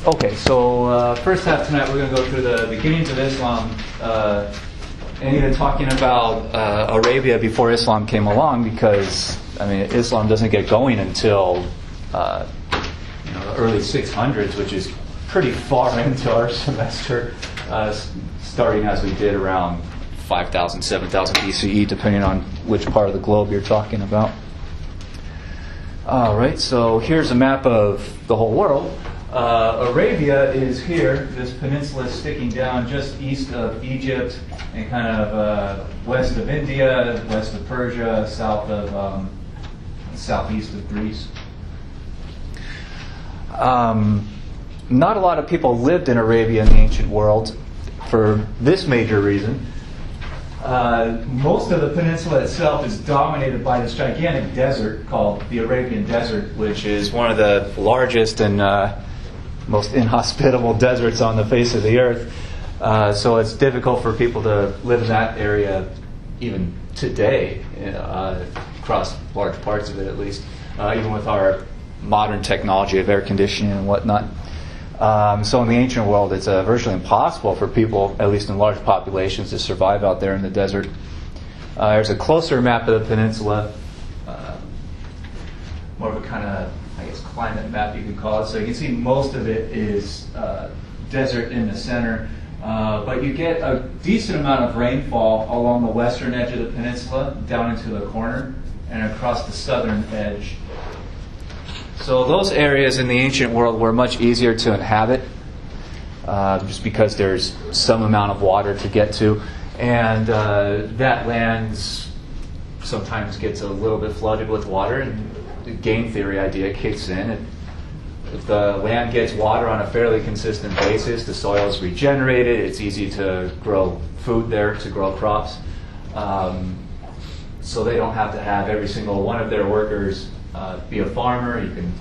Okay, so first half tonight we're going to go through the beginnings of Islam, and even talking about Arabia before Islam came along, because Islam doesn't get going until the early 600s, which is pretty far into our semester, starting as we did around 5,000, 7,000 BCE, depending on which part of the globe you're talking about. All right, so here's a map of the whole world. Arabia is here. This peninsula is sticking down just east of Egypt and kind of west of India, west of Persia, southeast of Greece. Not a lot of people lived in Arabia in the ancient world for this major reason. Most of the peninsula itself is dominated by this gigantic desert called the Arabian Desert, which is one of the largest and most inhospitable deserts on the face of the earth. So it's difficult for people to live in that area even today, across large parts of it at least, even with our modern technology of air conditioning and whatnot. So in the ancient world, it's virtually impossible for people, at least in large populations, to survive out there in the desert. There's a closer map of the peninsula, more of a kind of, climate map you could call it. So you can see most of it is desert in the center, but you get a decent amount of rainfall along the western edge of the peninsula, down into the corner, and across the southern edge. So those areas in the ancient world were much easier to inhabit, just because there's some amount of water to get to, and that land sometimes gets a little bit flooded with water, and the game theory idea kicks in. If the land gets water on a fairly consistent basis, the soil is regenerated, it's easy to grow food there, to grow crops. So they don't have to have every single one of their workers be a farmer. You can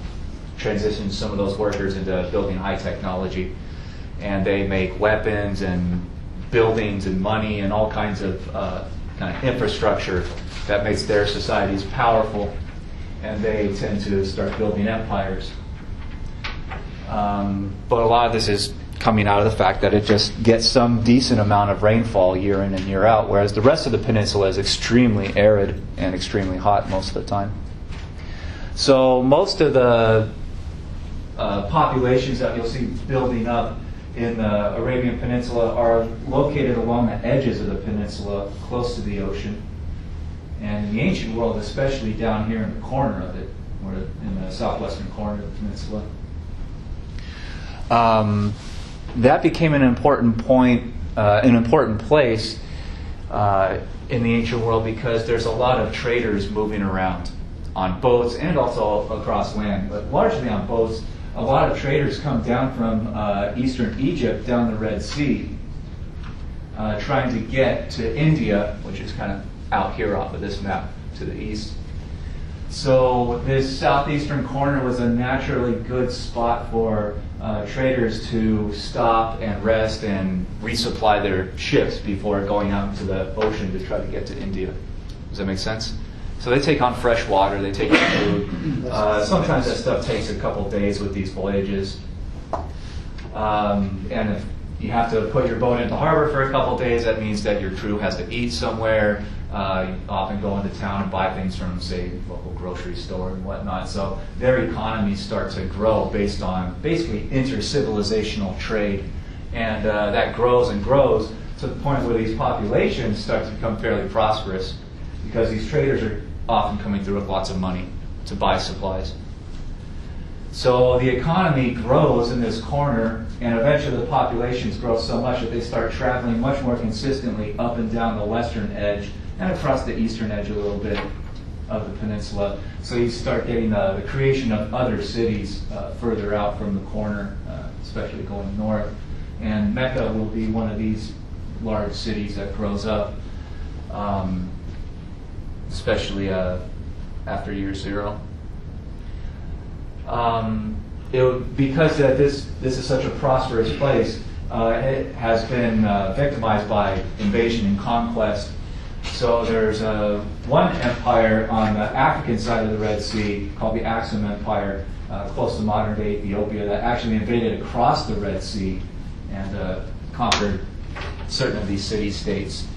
transition some of those workers into building high technology, and they make weapons and buildings and money and all kinds of kind of infrastructure that makes their societies powerful, and they tend to start building empires. But a lot of this is coming out of the fact that it just gets some decent amount of rainfall year in and year out, whereas the rest of the peninsula is extremely arid and extremely hot most of the time. So most of the populations that you'll see building up in the Arabian Peninsula are located along the edges of the peninsula, close to the ocean. And in the ancient world, especially down here in the corner of it, or in the southwestern corner of the peninsula. That became an important point, an important place in the ancient world, because there's a lot of traders moving around on boats and also across land, but largely on boats. A lot of traders come down from eastern Egypt down the Red Sea, trying to get to India, which is kind of out here off of this map to the east. So this southeastern corner was a naturally good spot for traders to stop and rest and resupply their ships before going out into the ocean to try to get to India. Does that make sense? So they take on fresh water, they take on food. Sometimes that stuff takes a couple days with these voyages. And if you have to put your boat into harbor for a couple days, that means that your crew has to eat somewhere. You often go into town and buy things from, say, local grocery store and whatnot. So their economies start to grow based on basically inter-civilizational trade. And that grows and grows to the point where these populations start to become fairly prosperous, because these traders are often coming through with lots of money to buy supplies. So the economy grows in this corner, and eventually the populations grow so much that they start traveling much more consistently up and down the western edge and across the eastern edge a little bit of the peninsula. So you start getting the creation of other cities further out from the corner, especially going north. And Mecca will be one of these large cities that grows up, especially after year zero. Because this is such a prosperous place, it has been victimized by invasion and conquest. So there's one empire on the African side of the Red Sea called the Aksum Empire, close to modern-day Ethiopia that actually invaded across the Red Sea and conquered certain of these city-states.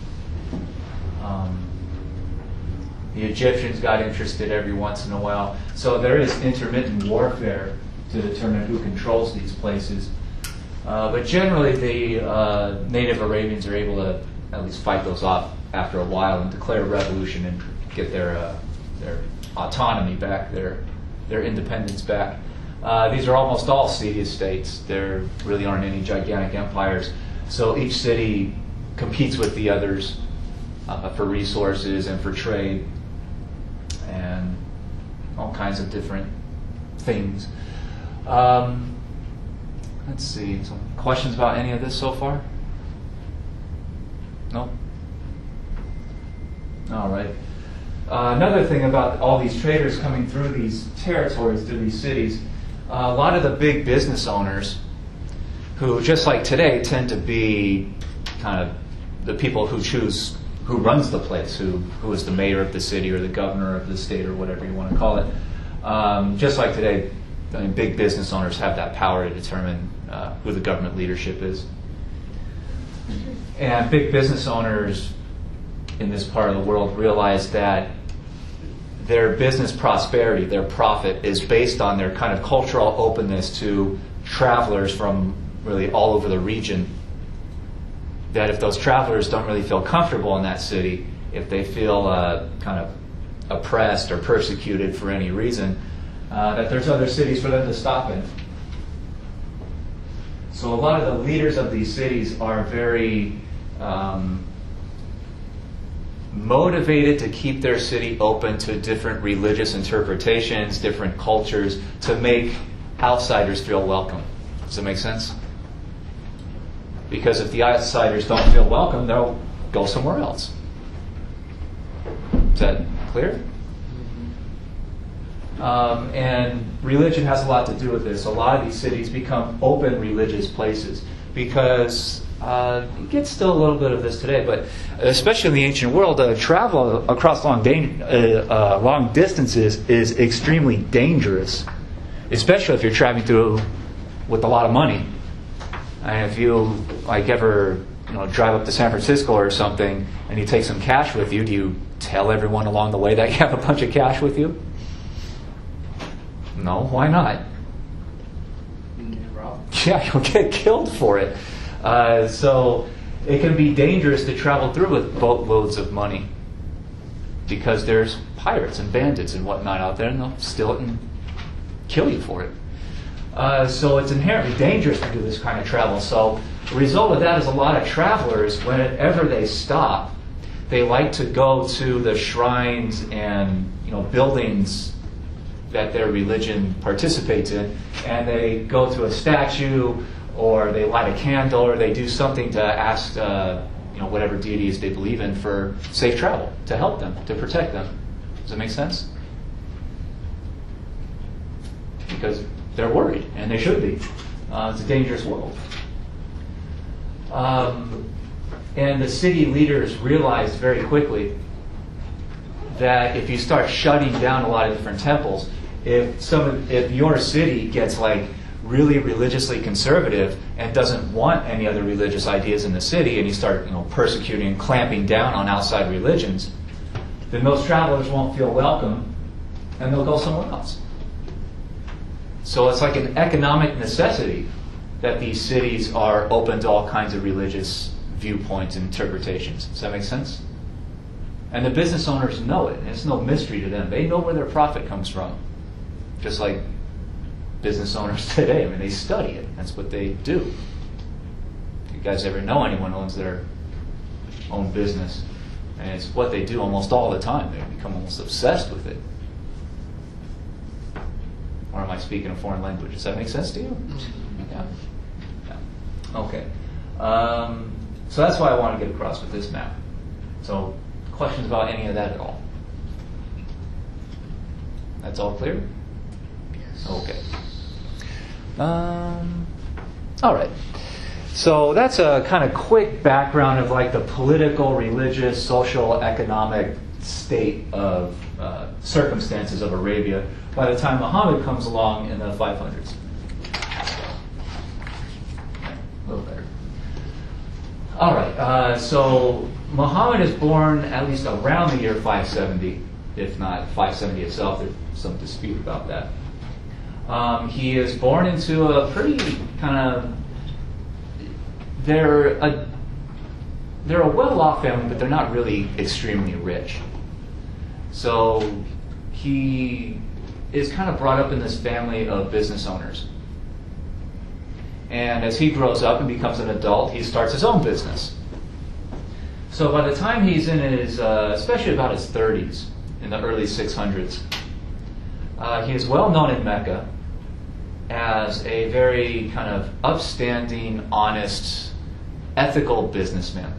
The Egyptians got interested every once in a while. So there is intermittent warfare to determine who controls these places. But generally, the native Arabians are able to at least fight those off after a while and declare a revolution and get their autonomy back, their independence back. These are almost all city-states. There really aren't any gigantic empires. So each city competes with the others for resources and for trade and all kinds of different things. Let's see. Some questions about any of this so far? No? All right. Another thing about all these traders coming through these territories to these cities, a lot of the big business owners who, just like today, tend to be kind of the people who choose who runs the place, who is the mayor of the city or the governor of the state or whatever you want to call it. Just like today, I mean, big business owners have that power to determine who the government leadership is. And big business owners in this part of the world realize that their business prosperity, their profit, is based on their kind of cultural openness to travelers from really all over the region. That if those travelers don't really feel comfortable in that city, if they feel kind of oppressed or persecuted for any reason, that there's other cities for them to stop in. So a lot of the leaders of these cities are very motivated to keep their city open to different religious interpretations, different cultures, to make outsiders feel welcome. Does that make sense? Because if the outsiders don't feel welcome, they'll go somewhere else. Is that clear? And religion has a lot to do with this. A lot of these cities become open religious places because you get still a little bit of this today, but especially in the ancient world, travel across long distances is extremely dangerous, especially if you're traveling through with a lot of money. And if you ever drive up to San Francisco or something and you take some cash with you, do you tell everyone along the way that you have a bunch of cash with you? No, why not? Yeah, you'll get killed for it. So it can be dangerous to travel through with boatloads of money because there's pirates and bandits and whatnot out there, and they'll steal it and kill you for it. So it's inherently dangerous to do this kind of travel. So the result of that is a lot of travelers, whenever they stop, they like to go to the shrines and buildings that their religion participates in, and they go to a statue, or they light a candle, or they do something to ask whatever deities they believe in for safe travel, to help them, to protect them. Does that make sense? Because they're worried, and they should be. It's a dangerous world. And the city leaders realized very quickly that if you start shutting down a lot of different temples, if your city gets really religiously conservative and doesn't want any other religious ideas in the city, and you start persecuting and clamping down on outside religions, then those travelers won't feel welcome, and they'll go somewhere else. So it's like an economic necessity that these cities are open to all kinds of religious viewpoints and interpretations. Does that make sense? And the business owners know it. And it's no mystery to them. They know where their profit comes from. Just like business owners today. I mean, they study it. That's what they do. If you guys ever know anyone who owns their own business, and it's what they do almost all the time. They become almost obsessed with it. Or am I speaking a foreign language? Does that make sense to you? Yeah. Okay. So that's why I want to get across with this map. So, questions about any of that at all? That's all clear? Yes. Okay. All right. So that's a kind of quick background of the political, religious, social, economic state of circumstances of Arabia by the time Muhammad comes along in the 500s. A little better. All right, so Muhammad is born at least around the year 570, if not 570 itself. There's some dispute about that. He is born into a pretty kind of, they're a well-off family, but they're not really extremely rich. So he is kind of brought up in this family of business owners. And as he grows up and becomes an adult, he starts his own business. So by the time he's in his, especially about his 30s, in the early 600s, he is well known in Mecca as a very kind of upstanding, honest, ethical businessman.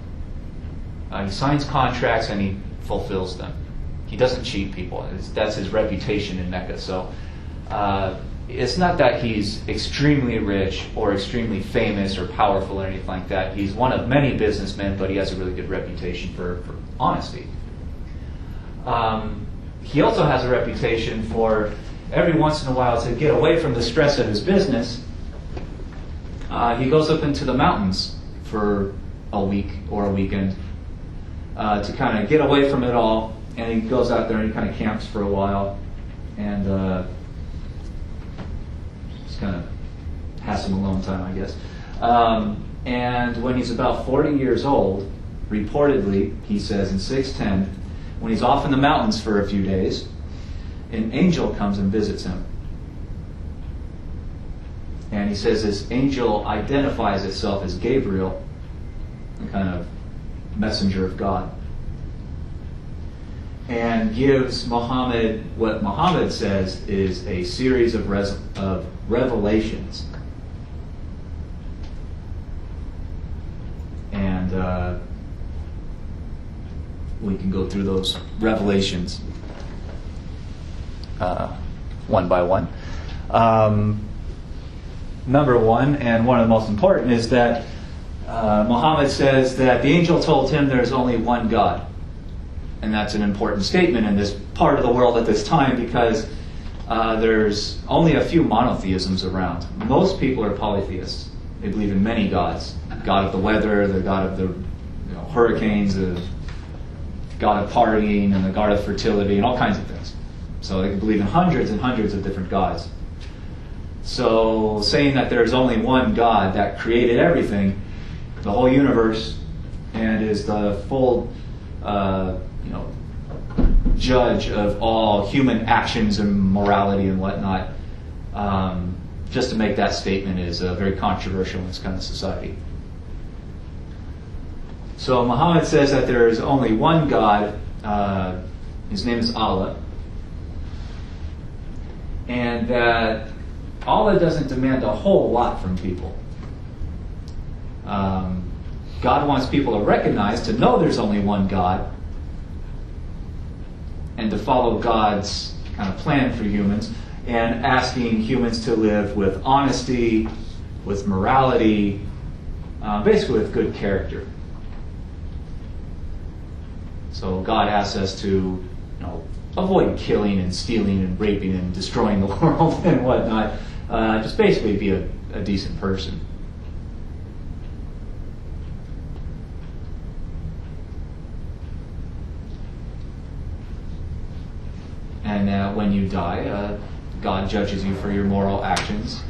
He signs contracts and he fulfills them. He doesn't cheat people. That's his reputation in Mecca. So it's not that he's extremely rich or extremely famous or powerful or anything like that. He's one of many businessmen, but he has a really good reputation for honesty. He also has a reputation for every once in a while, to get away from the stress of his business, he goes up into the mountains for a week or a weekend to kind of get away from it all. And he goes out there and he kind of camps for a while and just kind of has some alone time, I guess. And when he's about 40 years old, reportedly, he says in 610, when he's off in the mountains for a few days, an angel comes and visits him. And he says this angel identifies itself as Gabriel, a kind of messenger of God, and gives Muhammad what Muhammad says is a series of revelations. And we can go through those revelations one by one. Number one, and one of the most important, is that Muhammad says that the angel told him there's only one God. And that's an important statement in this part of the world at this time, because there's only a few monotheisms around. Most people are polytheists. They believe in many gods. God of the weather, the god of the hurricanes, the god of partying, and the god of fertility, and all kinds of things. So they can believe in hundreds and hundreds of different gods. So saying that there's only one God that created everything, the whole universe, and is the full judge of all human actions and morality and whatnot, just to make that statement is very controversial in this kind of society. So Muhammad says that there is only one God. His name is Allah. And that Allah doesn't demand a whole lot from people. God wants people to recognize, to know there's only one God, and to follow God's kind of plan for humans, and asking humans to live with honesty, with morality, basically with good character. So God asks us to, avoid killing and stealing and raping and destroying the world and whatnot. Just basically be a decent person. And when you die, God judges you for your moral actions.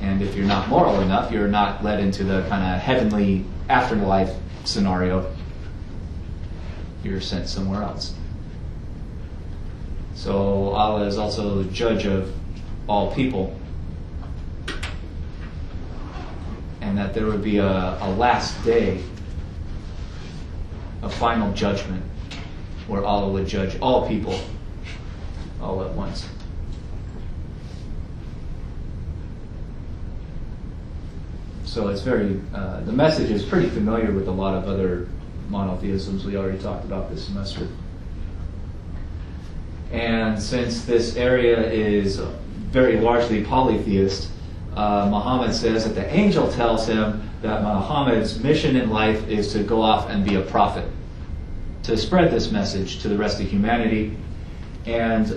And if you're not moral enough, you're not led into the kind of heavenly afterlife scenario. You're sent somewhere else. So Allah is also the judge of all people. And that there would be a last day, a final judgment, where Allah would judge all people all at once. So it's very, the message is pretty familiar with a lot of other monotheisms we already talked about this semester. And since this area is very largely polytheist, Muhammad says that the angel tells him that Muhammad's mission in life is to go off and be a prophet. to spread this message to the rest of humanity and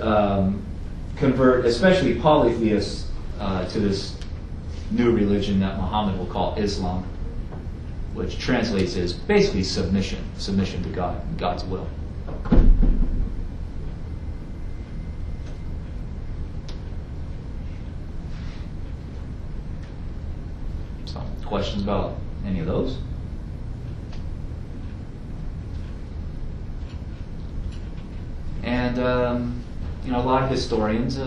convert especially polytheists to this new religion that Muhammad will call Islam, which translates as basically submission to God, God's will. So, questions about any of those? And a lot of historians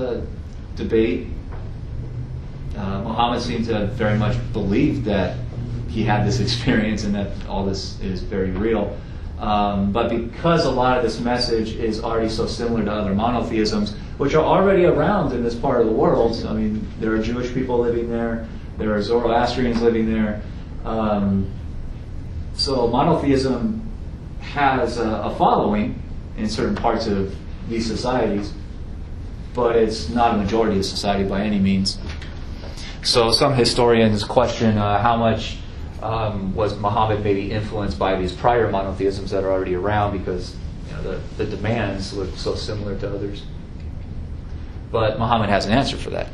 debate. Muhammad seems to have very much believed that he had this experience and that all this is very real. But because a lot of this message is already so similar to other monotheisms, which are already around in this part of the world, I mean, there are Jewish people living there, there are Zoroastrians living there. So monotheism has a following in certain parts of these societies, but it's not a majority of society by any means. So some historians question how much was Muhammad maybe influenced by these prior monotheisms that are already around, because the demands look so similar to others. But Muhammad has an answer for that.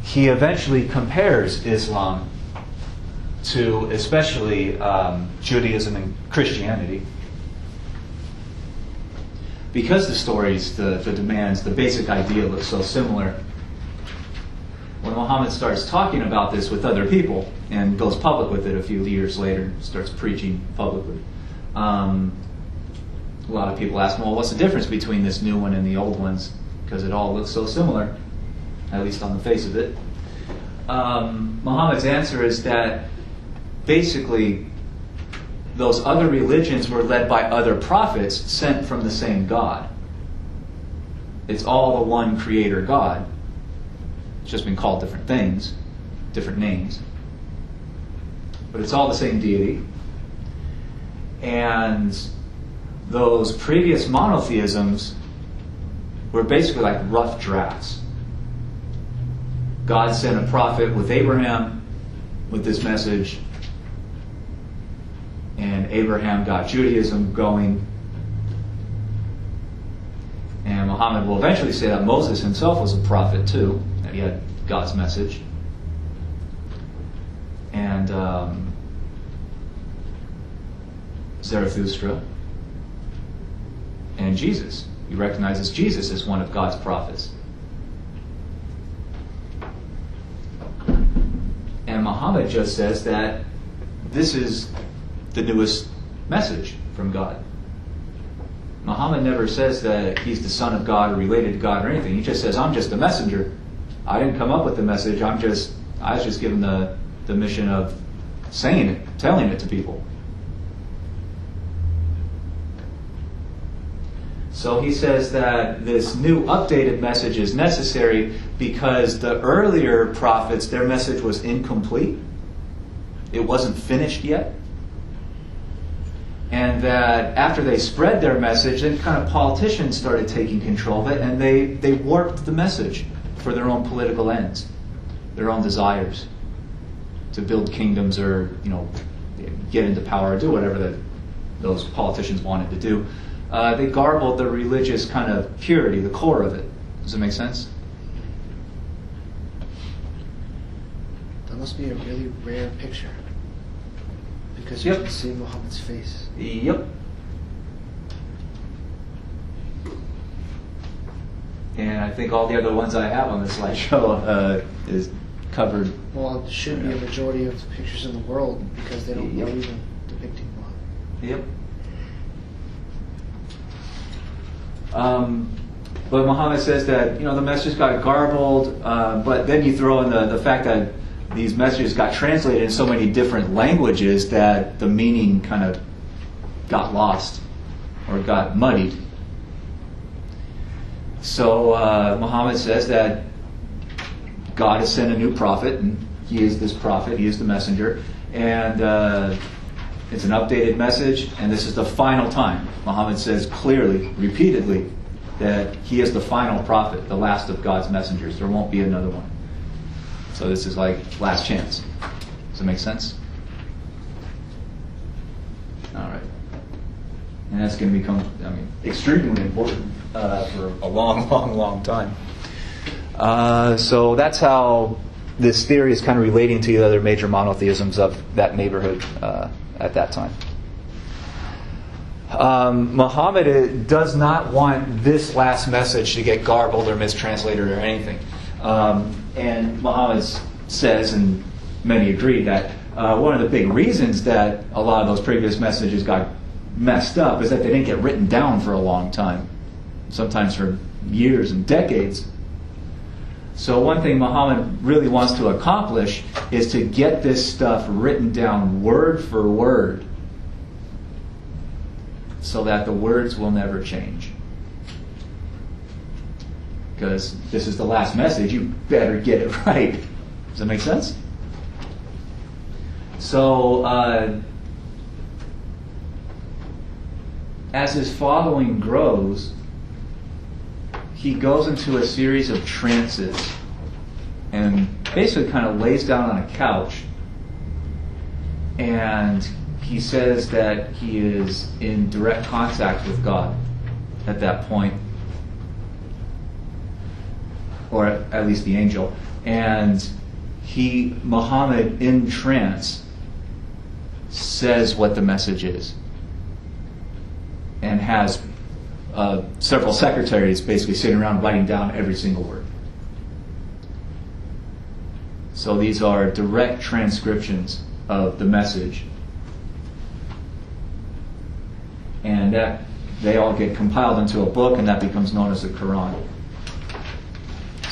He eventually compares Islam to especially Judaism and Christianity, because the stories, the demands, the basic idea look so similar. When Muhammad starts talking about this with other people and goes public with it a few years later, starts preaching publicly, a lot of people ask him, well, what's the difference between this new one and the old ones? Because it all looks so similar, at least on the face of it. Muhammad's answer is that basically those other religions were led by other prophets sent from the same God. It's all the one creator God. It's just been called different things, different names. But it's all the same deity. And those previous monotheisms were basically like rough drafts. God sent a prophet with Abraham with this message, and Abraham got Judaism going. And Muhammad will eventually say that Moses himself was a prophet too, that he had God's message. And Zarathustra and Jesus. He recognizes Jesus as one of God's prophets. And Muhammad just says that this is the newest message from God. Muhammad never says that he's the son of God or related to God or anything. He just says, I'm just a messenger. I didn't come up with the message. I was just given the mission of saying it, telling it to people. So he says that this new updated message is necessary because the earlier prophets, their message was incomplete. It wasn't finished yet. And that after they spread their message, then kind of politicians started taking control of it, and they warped the message for their own political ends, their own desires, to build kingdoms or get into power or do whatever those politicians wanted to do. They garbled the religious kind of purity, the core of it. Does it make sense? That must be a really rare picture, because you can see Muhammad's face. Yep. And I think all the other ones I have on the slideshow is covered. Well, it should be a majority of the pictures in the world, because they don't believe in depicting Muhammad. Yep. But Muhammad says that the message got garbled, but then you throw in the fact that these messages got translated in so many different languages that the meaning kind of got lost or got muddied. So Muhammad says that God has sent a new prophet, and he is this prophet, he is the messenger, and it's an updated message, and this is the final time. Muhammad says clearly, repeatedly, that he is the final prophet, the last of God's messengers. There won't be another one. So this is like last chance. Does that make sense? All right. And that's going to become, extremely important for a long, long, long time. So that's how this theory is kind of relating to the other major monotheisms of that neighborhood at that time. Muhammad does not want this last message to get garbled or mistranslated or anything. And Muhammad says, and many agree, that one of the big reasons that a lot of those previous messages got messed up is that they didn't get written down for a long time, sometimes for years and decades. So one thing Muhammad really wants to accomplish is to get this stuff written down word for word so that the words will never change. Because this is the last message, you better get it right. Does that make sense? So, as his following grows, he goes into a series of trances and basically kind of lays down on a couch, and he says that he is in direct contact with God at that point, or at least the angel. And Muhammad in trance says what the message is, and has several secretaries basically sitting around writing down every single word. So these are direct transcriptions of the message, and that they all get compiled into a book, and that becomes known as the Quran.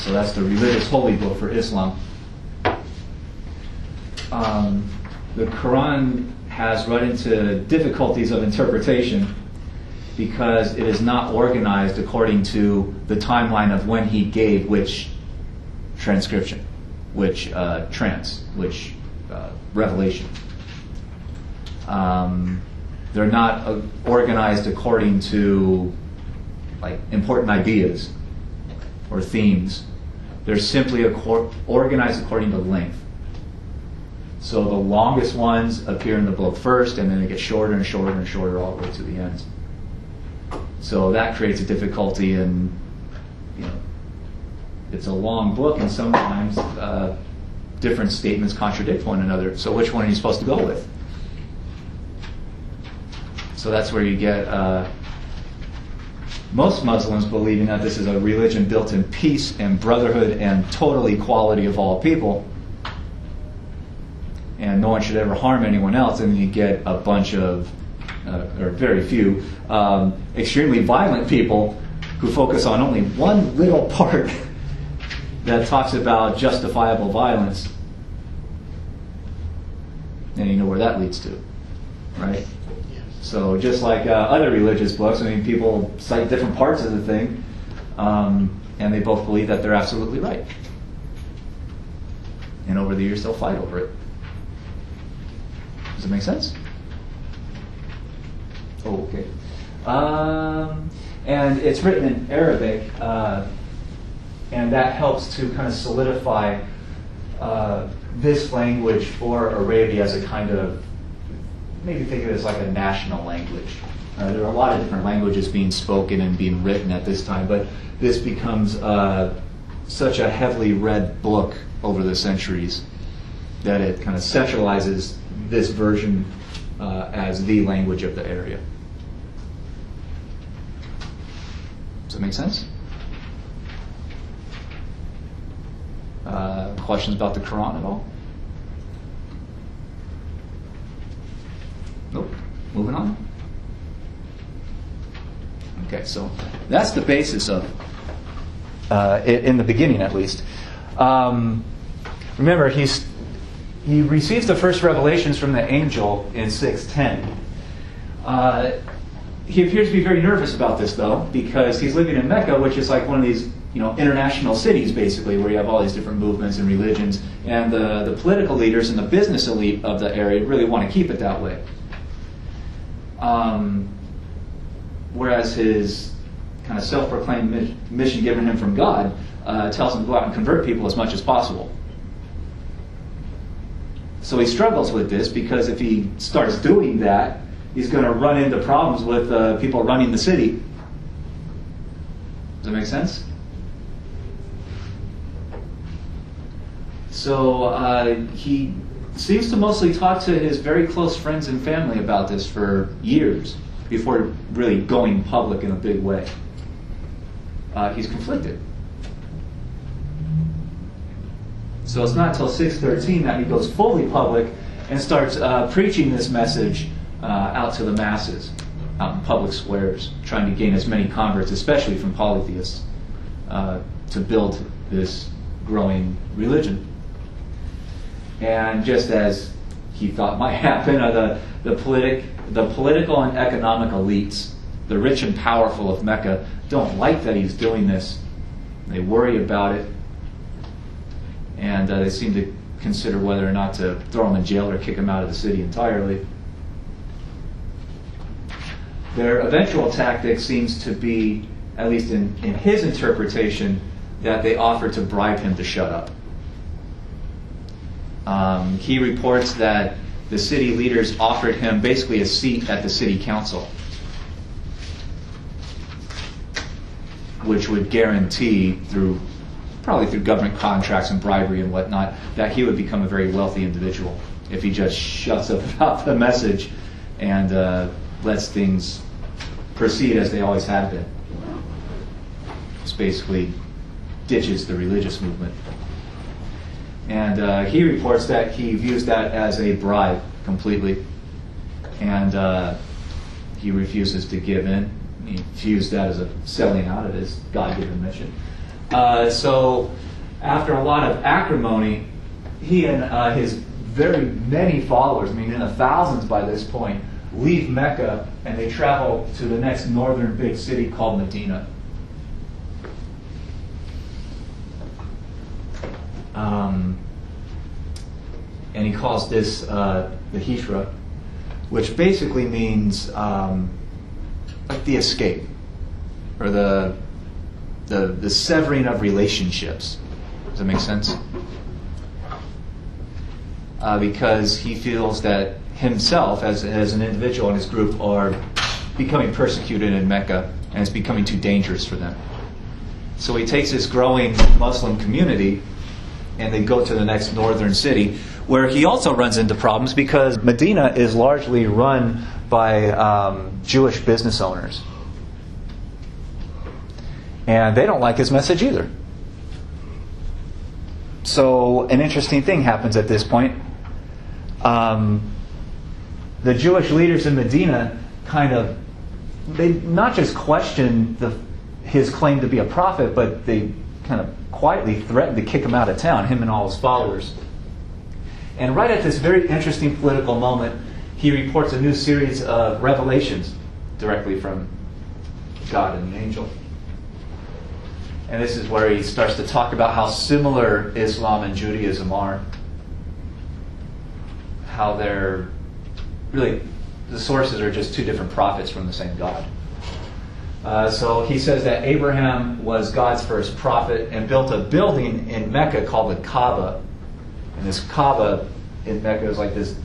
So that's the religious holy book for Islam. The Quran has run into difficulties of interpretation because it is not organized according to the timeline of when he gave which transcription, which revelation. They're not organized according to like important ideas or themes. They're simply organized according to length. So the longest ones appear in the book first, and then they get shorter and shorter and shorter all the way to the end. So that creates a difficulty, and it's a long book, and sometimes different statements contradict one another. So which one are you supposed to go with? So that's where you get most Muslims believing that this is a religion built in peace and brotherhood and total equality of all people, and no one should ever harm anyone else. And you get a bunch of, or very few, extremely violent people who focus on only one little part that talks about justifiable violence. And you know where that leads to, right? So just like other religious books, people cite different parts of the thing, and they both believe that they're absolutely right. And over the years, they'll fight over it. Does it make sense? Oh, okay. And it's written in Arabic, and that helps to kind of solidify this language for Arabia as a kind of, maybe think of it as like a national language. There are a lot of different languages being spoken and being written at this time, but this becomes such a heavily read book over the centuries that it kind of centralizes this version as the language of the area. Does that make sense? Questions about the Quran at all? Nope. Moving on. Okay, so that's the basis of in the beginning, at least. Remember, he receives the first revelations from the angel in 610. He appears to be very nervous about this, though, because he's living in Mecca, which is like one of these international cities, basically, where you have all these different movements and religions, and the political leaders and the business elite of the area really want to keep it that way. Whereas his kind of self-proclaimed mission given him from God tells him to go out and convert people as much as possible. So So he struggles with this because if he starts doing that, he's going to run into problems with people running the city. Does that make sense? So he seems to mostly talk to his very close friends and family about this for years before really going public in a big way. He's conflicted. So it's not until 613 that he goes fully public and starts preaching this message out to the masses, out in public squares, trying to gain as many converts, especially from polytheists, to build this growing religion. And just as he thought might happen, the political and economic elites, the rich and powerful of Mecca, don't like that he's doing this. They worry about it, and they seem to consider whether or not to throw him in jail or kick him out of the city entirely. Their eventual tactic seems to be, at least in his interpretation, that they offer to bribe him to shut up. He reports that the city leaders offered him basically a seat at the city council, which would guarantee, probably through government contracts and bribery and whatnot, that he would become a very wealthy individual if he just shuts up about the message and lets things proceed as they always have been. Just basically ditches the religious movement. And he reports that he views that as a bribe completely, and he refuses to give in. He views that as a selling out of his God-given mission. So after a lot of acrimony, he and his very many followers, I mean in the thousands by this point, leave Mecca and they travel to the next northern big city called Medina. And he calls this the Hijra, which basically means like the escape, or the severing of relationships. Does that make sense? Because he feels that himself, as an individual and his group, are becoming persecuted in Mecca, and it's becoming too dangerous for them. So he takes this growing Muslim community, and they go to the next northern city, where he also runs into problems because Medina is largely run by Jewish business owners. And they don't like his message either. So an interesting thing happens at this point. The Jewish leaders in Medina they not just question his claim to be a prophet, but they kind of quietly threatened to kick him out of town, him and all his followers. And right at this very interesting political moment, he reports a new series of revelations directly from God and the angel. And this is where he starts to talk about how similar Islam and Judaism are. How they're really, the sources are just two different prophets from the same God. So he says that Abraham was God's first prophet and built a building in Mecca called the Kaaba. And this Kaaba in Mecca is like this,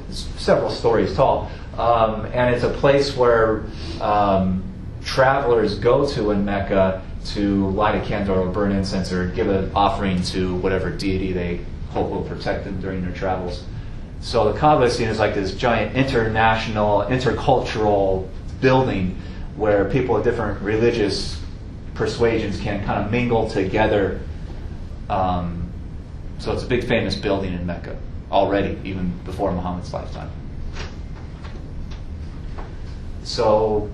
it's several stories tall. And it's a place where travelers go to in Mecca to light a candle or burn incense or give an offering to whatever deity they hope will protect them during their travels. So the Kaaba is seen as like this giant international, intercultural building where people of different religious persuasions can kind of mingle together. So it's a big famous building in Mecca already, even before Muhammad's lifetime. So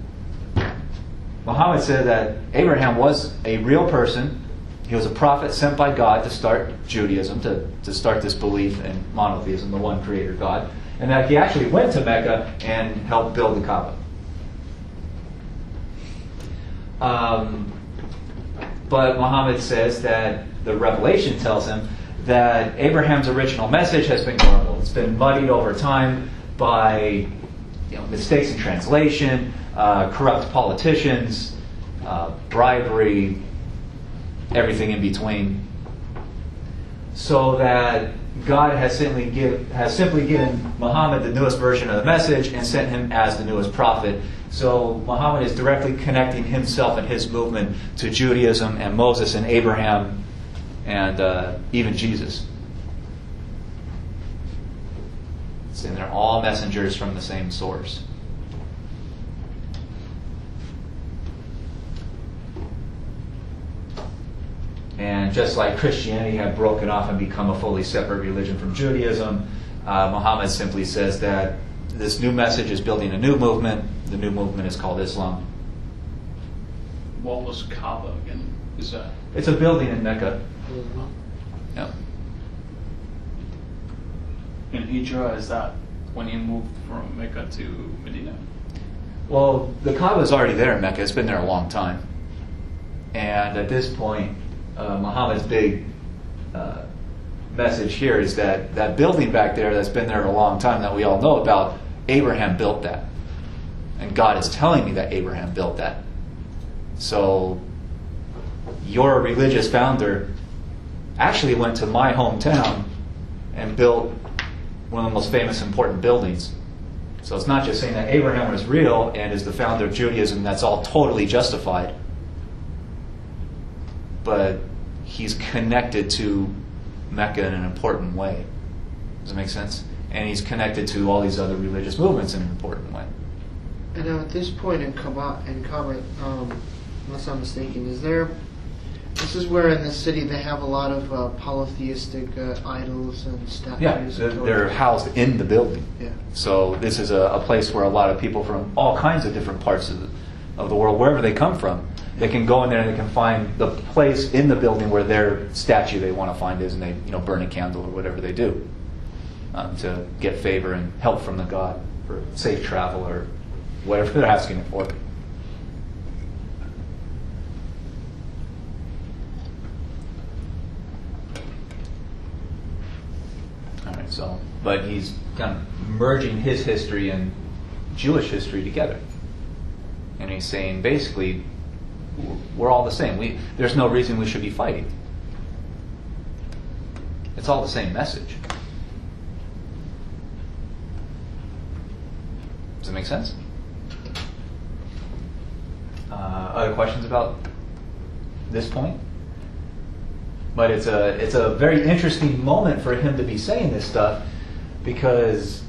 Muhammad said that Abraham was a real person. He was a prophet sent by God to start Judaism, to start this belief in monotheism, the one creator God, and that he actually went to Mecca and helped build the Kaaba. But Muhammad says that the revelation tells him that Abraham's original message has been garbled. It's been muddied over time by mistakes in translation, corrupt politicians, bribery, everything in between. so that God has simply given Muhammad the newest version of the message and sent him as the newest prophet. So Muhammad is directly connecting himself and his movement to Judaism and Moses and Abraham and even Jesus. And they're all messengers from the same source. And just like Christianity had broken off and become a fully separate religion from Judaism, Muhammad simply says that this new message is building a new movement. The new movement is called Islam. What was Kaaba again? Is that? It's a building in Mecca. Yep. In Hijrah, is that when you moved from Mecca to Medina? Well, the Kaaba is already there in Mecca. It's been there a long time. And at this point, Muhammad's big message here is that that building back there that's been there a long time that we all know about, Abraham built that. And God is telling me that Abraham built that. So your religious founder actually went to my hometown and built one of the most famous important buildings. So it's not just saying that Abraham was real and is the founder of Judaism, that's all totally justified. But he's connected to Mecca in an important way. Does that make sense? And he's connected to all these other religious movements in an important way. And now at this point in Kaaba, unless I'm mistaken, this is where in the city they have a lot of polytheistic idols and statues. Yeah, they're housed in the building. Yeah. So this is a place where a lot of people from all kinds of different parts of the world, wherever they come from, they can go in there and they can find the place in the building where their statue they want to find is, and they burn a candle or whatever they do to get favor and help from the god for safe travel or whatever they're asking it for. All right, so but he's kind of merging his history and Jewish history together, and he's saying basically, we're all the same. There's no reason we should be fighting. It's all the same message. Does it make sense? Other questions about this point? But it's a very interesting moment for him to be saying this stuff, because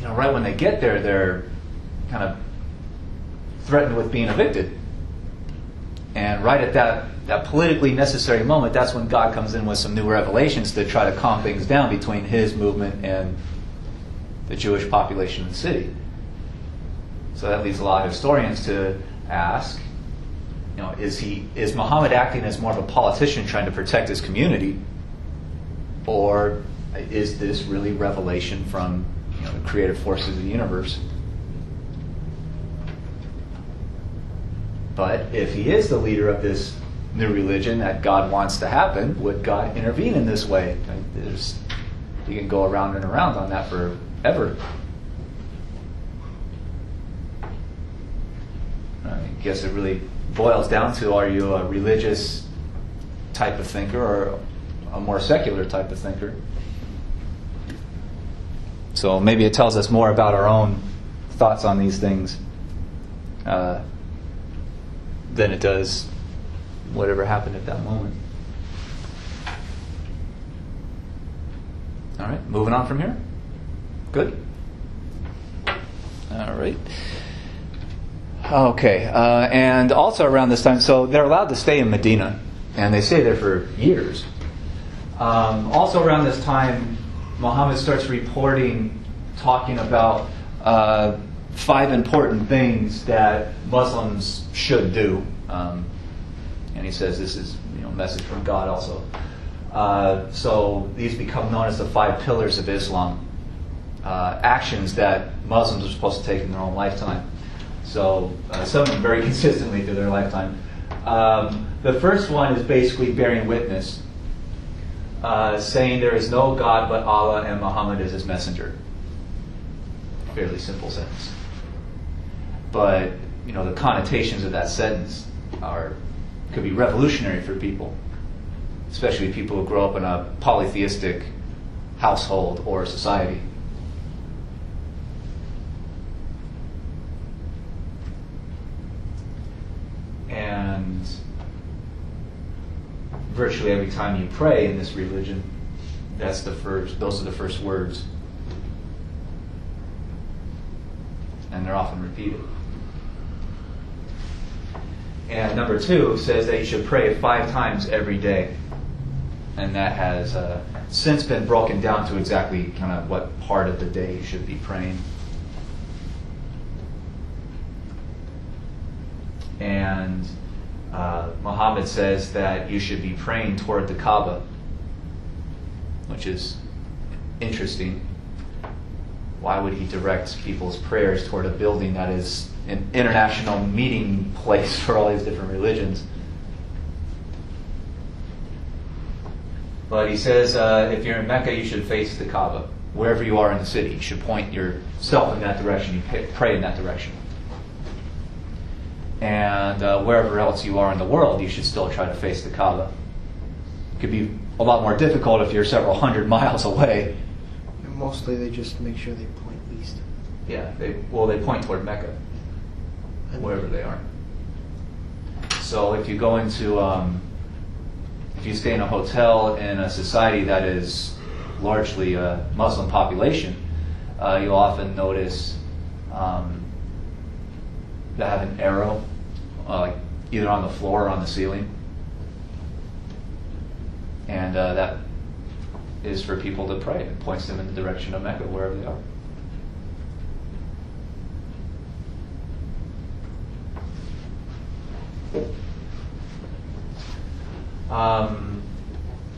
right when they get there, they're kind of threatened with being evicted. And right at that politically necessary moment, that's when God comes in with some new revelations to try to calm things down between his movement and the Jewish population in the city. So that leads a lot of historians to ask, is Muhammad acting as more of a politician trying to protect his community, or is this really revelation from the creative forces of the universe? But if he is the leader of this new religion that God wants to happen, would God intervene in this way? You can go around and around on that forever. I guess it really boils down to, are you a religious type of thinker or a more secular type of thinker? So maybe it tells us more about our own thoughts on these things than it does whatever happened at that moment. All right, moving on from here. Good. All right. Okay, and also around this time, so they're allowed to stay in Medina, and they stay there for years. Also around this time, Muhammad starts talking about 5 important things that Muslims should do, and he says this is a message from God also. So these become known as the 5 pillars of Islam, actions that Muslims are supposed to take in their own lifetime. So some of them very consistently through their lifetime. The first one is basically bearing witness, saying there is no God but Allah and Muhammad is his messenger. Fairly simple sentence. But the connotations of that sentence could be revolutionary for people. especially people who grow up in a polytheistic household or society. And virtually every time you pray in this religion, those are the first words. And they're often repeated. And number 2 says that you should pray 5 times every day. And that has since been broken down to exactly kind of what part of the day you should be praying. And Muhammad says that you should be praying toward the Kaaba, which is interesting. Why would he direct people's prayers toward a building that is an international meeting place for all these different religions? But he says if you're in Mecca, you should face the Kaaba. Wherever you are in the city, you should point yourself in that direction. You pray in that direction. And wherever else you are in the world, you should still try to face the Kaaba. It could be a lot more difficult if you're several hundred miles away. And mostly they just make sure they point east. Yeah, they point toward Mecca, wherever they are. So if you go into, if you stay in a hotel in a society that is largely a Muslim population, you'll often notice they have an arrow, like either on the floor or on the ceiling. And that is for people to pray. It points them in the direction of Mecca, wherever they are.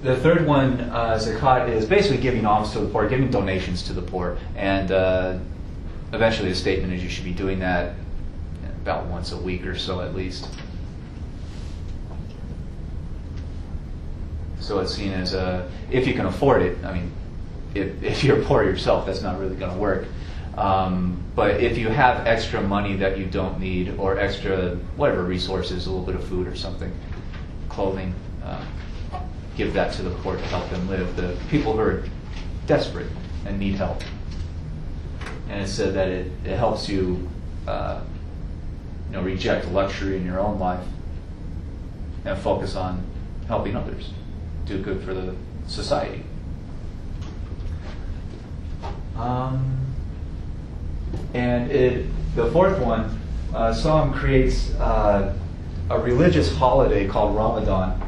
The third one, zakat, is basically giving alms to the poor, giving donations to the poor. And eventually the statement is you should be doing that about once a week or so at least. So it's seen as if you can afford it. I mean, if you're poor yourself, that's not really going to work. But if you have extra money that you don't need, or extra whatever resources, a little bit of food or something, clothing, give that to the poor to help them live. The people who are desperate and need help. And it said that it helps you, reject luxury in your own life and focus on helping others, do good for the society. The fourth one, Islam creates a religious holiday called Ramadan,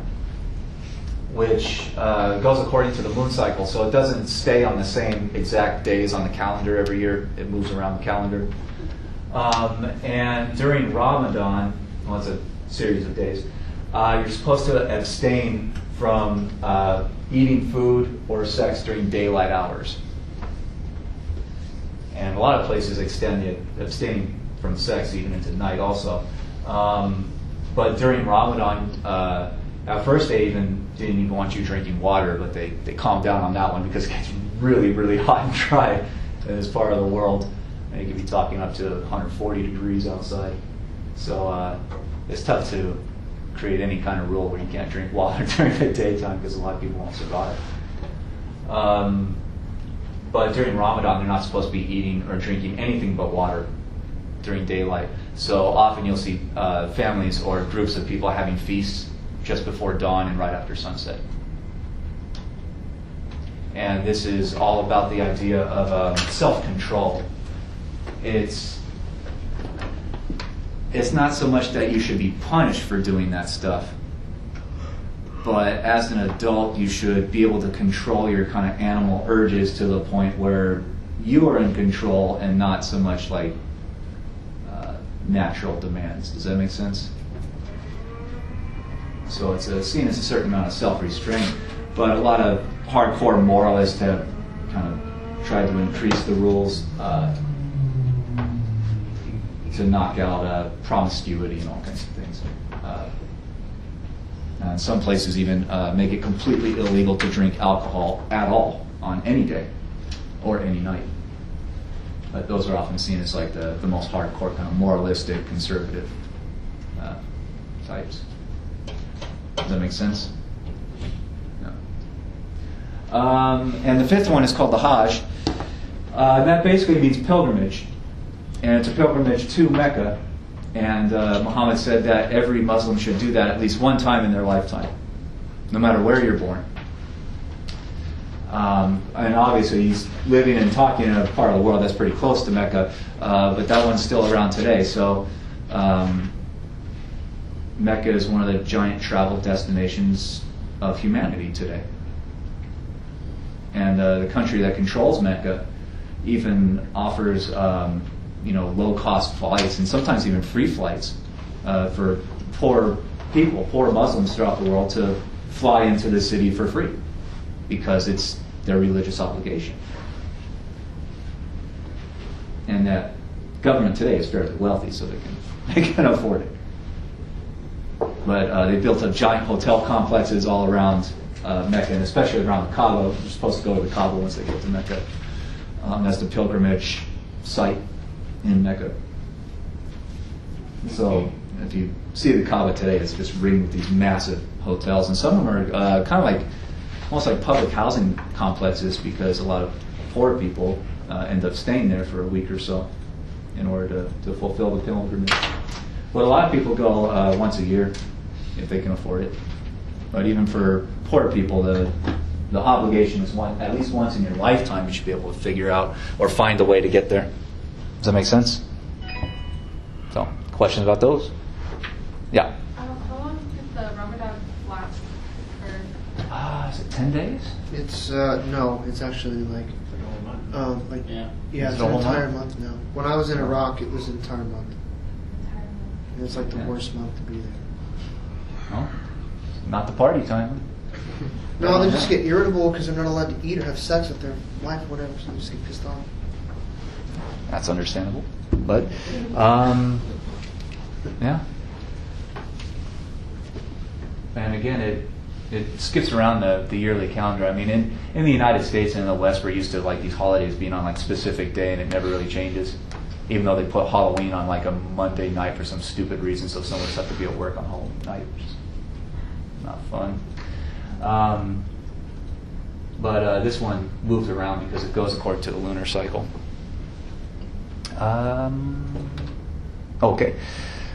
which goes according to the moon cycle, so it doesn't stay on the same exact days on the calendar every year. It moves around the calendar. And during Ramadan, well, it's a series of days, you're supposed to abstain from eating food or sex during daylight hours. And a lot of places extend the abstaining from sex even into night also. But during Ramadan, at first they didn't even want you drinking water, but they calmed down on that one because it gets really, really hot and dry in this part of the world. And you could be talking up to 140 degrees outside. So it's tough to create any kind of rule where you can't drink water during the daytime because a lot of people won't survive. But during Ramadan, they're not supposed to be eating or drinking anything but water during daylight. So often you'll see families or groups of people having feasts just before dawn and right after sunset. And this is all about the idea of self-control. It's not so much that you should be punished for doing that stuff, but as an adult, you should be able to control your kind of animal urges to the point where you are in control and not so much like natural demands. Does that make sense? So it's seen as a certain amount of self-restraint, but a lot of hardcore moralists have kind of tried to increase the rules to knock out promiscuity and all kinds of things. And some places even make it completely illegal to drink alcohol at all on any day or any night. But those are often seen as like the most hardcore kind of moralistic, conservative types. Does that make sense? And the fifth one is called the Hajj. And that basically means pilgrimage. And it's a pilgrimage to Mecca. And Muhammad said that every Muslim should do that at least one time in their lifetime, no matter where you're born. And obviously he's living and talking in a part of the world that's pretty close to Mecca, but that one's still around today. So Mecca is one of the giant travel destinations of humanity today. And the country that controls Mecca even offers low-cost flights and sometimes even free flights for poor people, poor Muslims throughout the world to fly into the city for free because it's their religious obligation. And that government today is fairly wealthy, so they can afford it. But they built up giant hotel complexes all around Mecca, and especially around the Kaaba. You're supposed to go to the Kaaba once they get to Mecca. That's the pilgrimage site in Mecca. So if you see the Kaaba today, it's just ringed with these massive hotels, and some of them are kind of like almost like public housing complexes because a lot of poor people end up staying there for a week or so in order to fulfill the pilgrimage. But a lot of people go once a year if they can afford it. But even for poor people, the obligation is at least once in your lifetime you should be able to figure out or find a way to get there. Does that make sense? So, questions about those? Yeah. How long did the Ramadan last for? Is it 10 days? It's no, it's actually like Yeah. it's Is it an a whole entire month? month now. When I was in Iraq, it was an entire month. And it's like the Yeah. worst month to be there. No, not the party time. No, they just get irritable because they're not allowed to eat or have sex with their wife or whatever, so they just get pissed off. That's understandable. But, yeah. And again, it skips around the yearly calendar. I mean, in the United States and in the West, we're used to like these holidays being on like specific day, and it never really changes. Even though they put Halloween on like a Monday night for some stupid reason, so someone would have to be at work on Halloween night, which is not fun. But this one moves around because it goes according to the lunar cycle. Okay.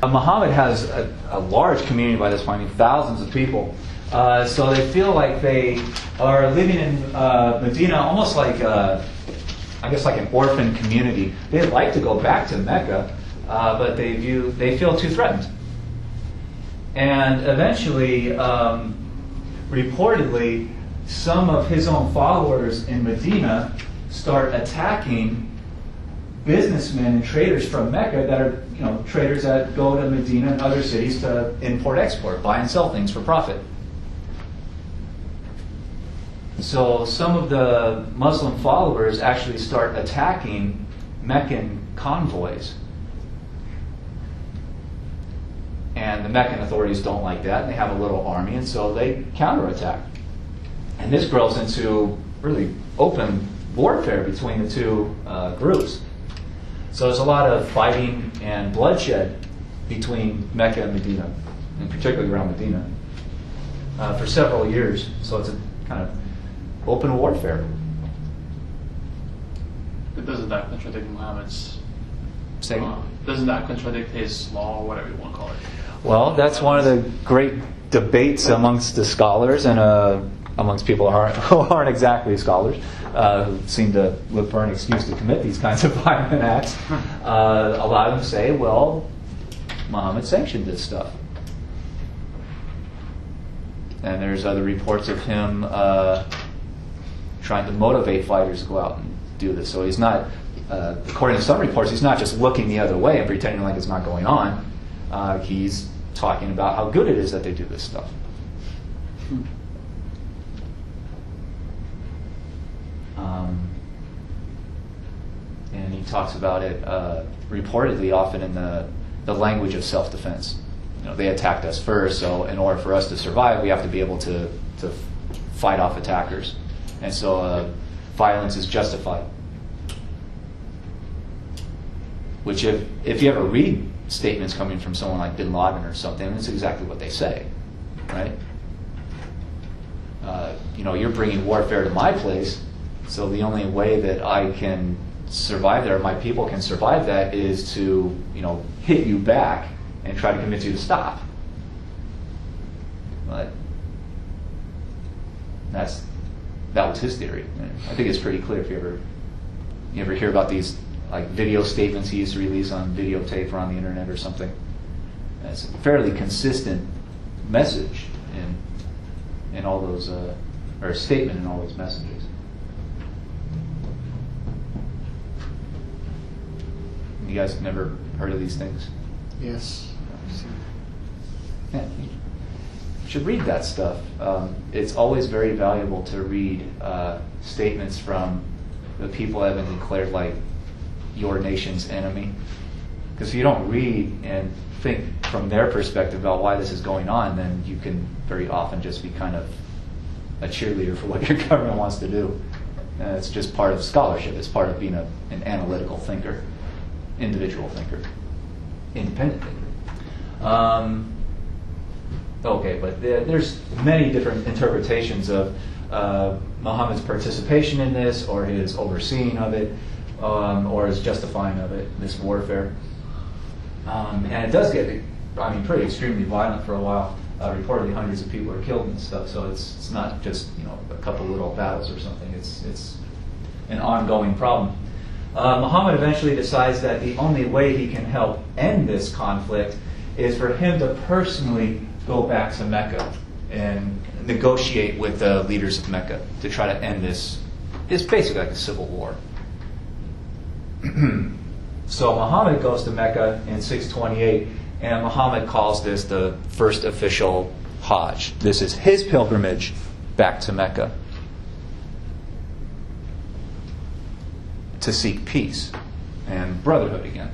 Muhammad has a large community by this point, I mean thousands of people. So they feel like they are living in Medina almost like, I guess like an orphan community. They'd like to go back to Mecca, but they feel too threatened. And eventually, reportedly, some of his own followers in Medina start attacking businessmen and traders from Mecca that are, traders that go to Medina and other cities to import-export, buy and sell things for profit. So some of the Muslim followers actually start attacking Meccan convoys. And the Meccan authorities don't like that, and they have a little army, and so they counterattack. And this grows into really open warfare between the two groups. So there's a lot of fighting and bloodshed between Mecca and Medina, and particularly around Medina, for several years. So it's a kind of open warfare. But doesn't that contradict Muhammad's? Say- Doesn't that contradict his law, or whatever you want to call it? Well, that's one of the great debates amongst the scholars and amongst people who aren't exactly scholars, who seem to look for an excuse to commit these kinds of violent acts. A lot of them say, well, Muhammad sanctioned this stuff. And there's other reports of him trying to motivate fighters to go out and do this. So he's not, according to some reports, he's not just looking the other way and pretending like it's not going on. He's talking about how good it is that they do this stuff. And he talks about it reportedly often in the language of self-defense. They attacked us first, so in order for us to survive, we have to be able to fight off attackers. And so violence is justified. Which if you ever read statements coming from someone like Bin Laden or something, that's exactly what they say, right? you're bringing warfare to my place, so the only way that I can survive there, my people can survive that, is to, hit you back and try to convince you to stop. But that was his theory. And I think it's pretty clear if you ever hear about these like video statements he used to release on videotape or on the internet or something. And it's a fairly consistent message in all those, or a statement in all those messages. You guys never heard of these things? Yes. Yeah, you should read that stuff. It's always very valuable to read statements from the people that have been declared like your nation's enemy. Because if you don't read and think from their perspective about why this is going on, then you can very often just be kind of a cheerleader for what your government wants to do. And it's just part of scholarship. It's part of being an analytical thinker, individual thinker, independent thinker. Okay, but there's many different interpretations of Muhammad's participation in this, or his overseeing of it, or his justifying of it, this warfare. And it does get, pretty extremely violent for a while. Reportedly, hundreds of people are killed and stuff. So it's not just a couple little battles or something. It's an ongoing problem. Muhammad eventually decides that the only way he can help end this conflict is for him to personally go back to Mecca and negotiate with the leaders of Mecca to try to end this. It's basically like a civil war. So Muhammad goes to Mecca in 628, and Muhammad calls this the first official Hajj. This is his pilgrimage back to Mecca to seek peace and brotherhood again.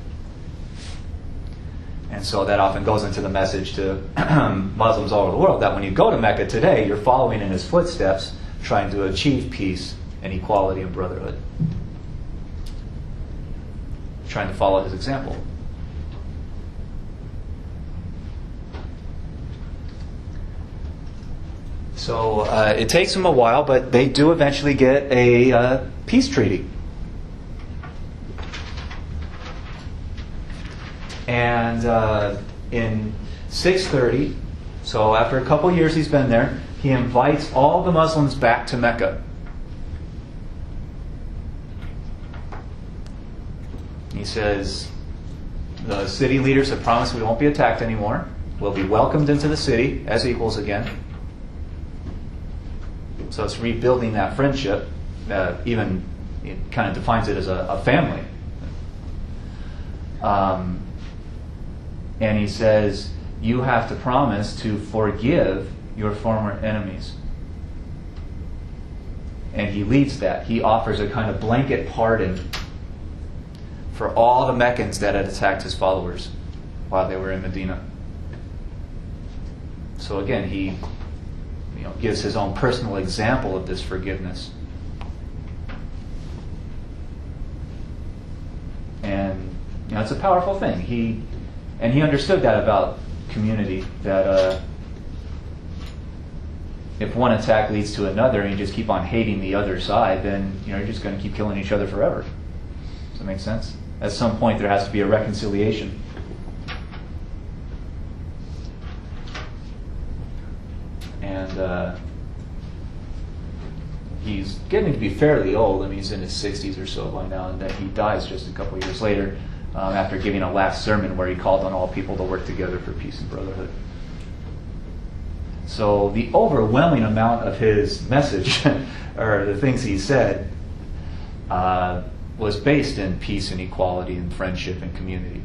And so that often goes into the message to Muslims all over the world that when you go to Mecca today, you're following in his footsteps, trying to achieve peace and equality and brotherhood. Trying to follow his example. So it takes them a while, but they do eventually get a peace treaty. And in 630, so after a couple years he's been there, he invites all the Muslims back to Mecca. He says, the city leaders have promised we won't be attacked anymore. We'll be welcomed into the city as equals again. So it's rebuilding that friendship. Even it kind of defines it as a family. And he says, you have to promise to forgive your former enemies. And he leads that. He offers a kind of blanket pardon for all the Meccans that had attacked his followers while they were in Medina. So again, he gives his own personal example of this forgiveness. And it's a powerful thing. He understood that about community, that if one attack leads to another and you just keep on hating the other side, then you're just going to keep killing each other forever. Does that make sense? At some point there has to be a reconciliation. And he's getting to be fairly old. He's in his 60s or so by now, and that he dies just a couple years later after giving a last sermon where he called on all people to work together for peace and brotherhood. So the overwhelming amount of his message, or the things he said, was based in peace and equality and friendship and community.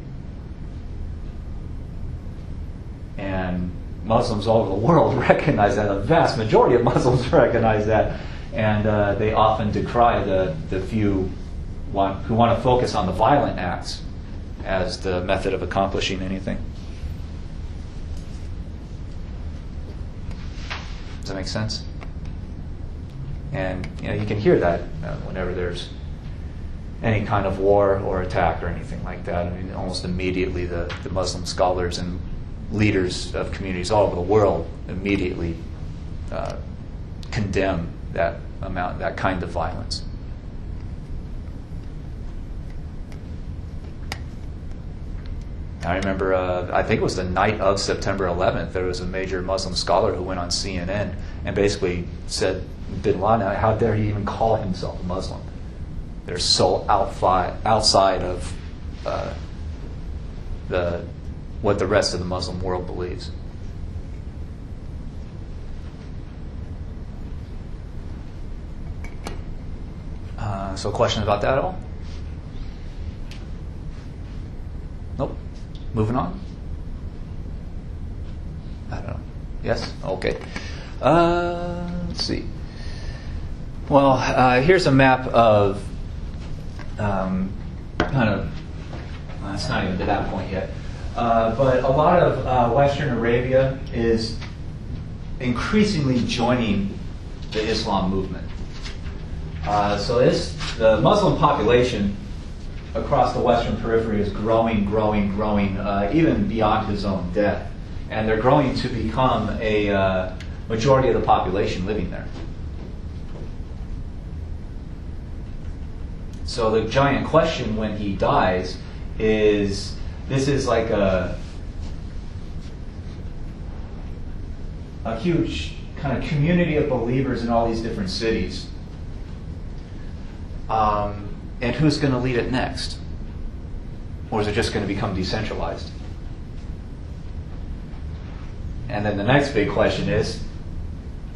And Muslims all over the world recognize that. A vast majority of Muslims recognize that. And they often decry the few who want to focus on the violent acts as the method of accomplishing anything. Does that make sense? And you can hear that whenever there's any kind of war or attack or anything like that. Almost immediately the Muslim scholars and leaders of communities all over the world immediately condemn that kind of violence. I remember, I think it was the night of September 11th, there was a major Muslim scholar who went on CNN and basically said, bin Laden, how dare he even call himself a Muslim? They're so outside of what the rest of the Muslim world believes. So questions about that at all? Nope. Moving on. I don't know. Yes? Okay. Let's see. Well, here's a map of it's not even to that point yet. But a lot of Western Arabia is increasingly joining the Islam movement. So the Muslim population across the Western periphery is growing, even beyond his own death. And they're growing to become a majority of the population living there. So the giant question when he dies is, this is like a huge kind of community of believers in all these different cities. And who's going to lead it next? Or is it just going to become decentralized? And then the next big question is,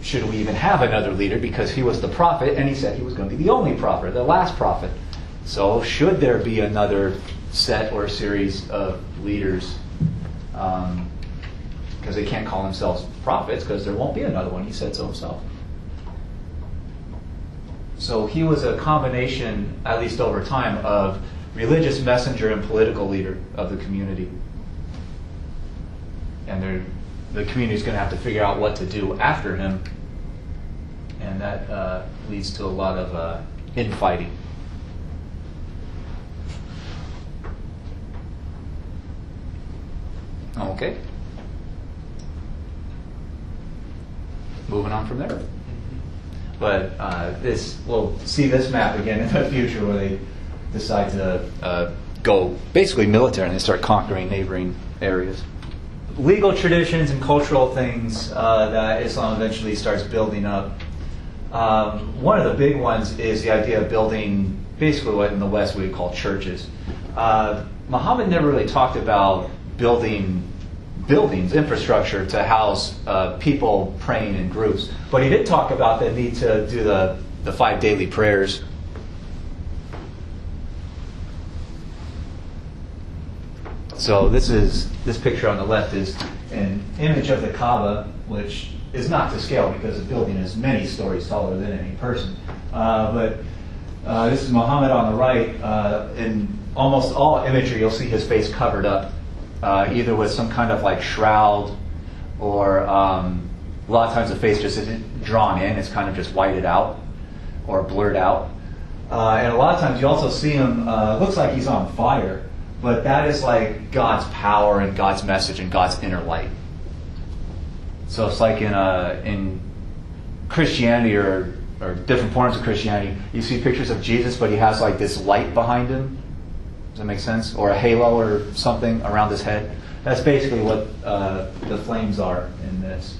should we even have another leader? Because he was the prophet, and he said he was going to be the only prophet, the last prophet. So should there be another set or series of leaders? Because they can't call themselves prophets, because there won't be another one. He said so himself. So he was a combination, at least over time, of religious messenger and political leader of the community. And the community is going to have to figure out what to do after him. And that leads to a lot of infighting. Okay. Moving on from there. But we'll see this map again in the future where they decide to go basically military and they start conquering neighboring areas. Legal traditions and cultural things that Islam eventually starts building up. One of the big ones is the idea of building basically what in the West we would call churches. Muhammad never really talked about building buildings, infrastructure to house people praying in groups. But he did talk about the need to do the 5 daily prayers. So this picture on the left is an image of the Kaaba, which is not to scale because the building is many stories taller than any person. But this is Muhammad on the right. In almost all imagery, you'll see his face covered up, either with some kind of like shroud, or a lot of times the face just isn't drawn in; it's kind of just whited out or blurred out. And a lot of times you also see him. Looks like he's on fire, but that is like God's power and God's message and God's inner light. So it's like in Christianity or different forms of Christianity, you see pictures of Jesus, but he has like this light behind him. Does that make sense? Or a halo or something around his head. That's basically what the flames are in this.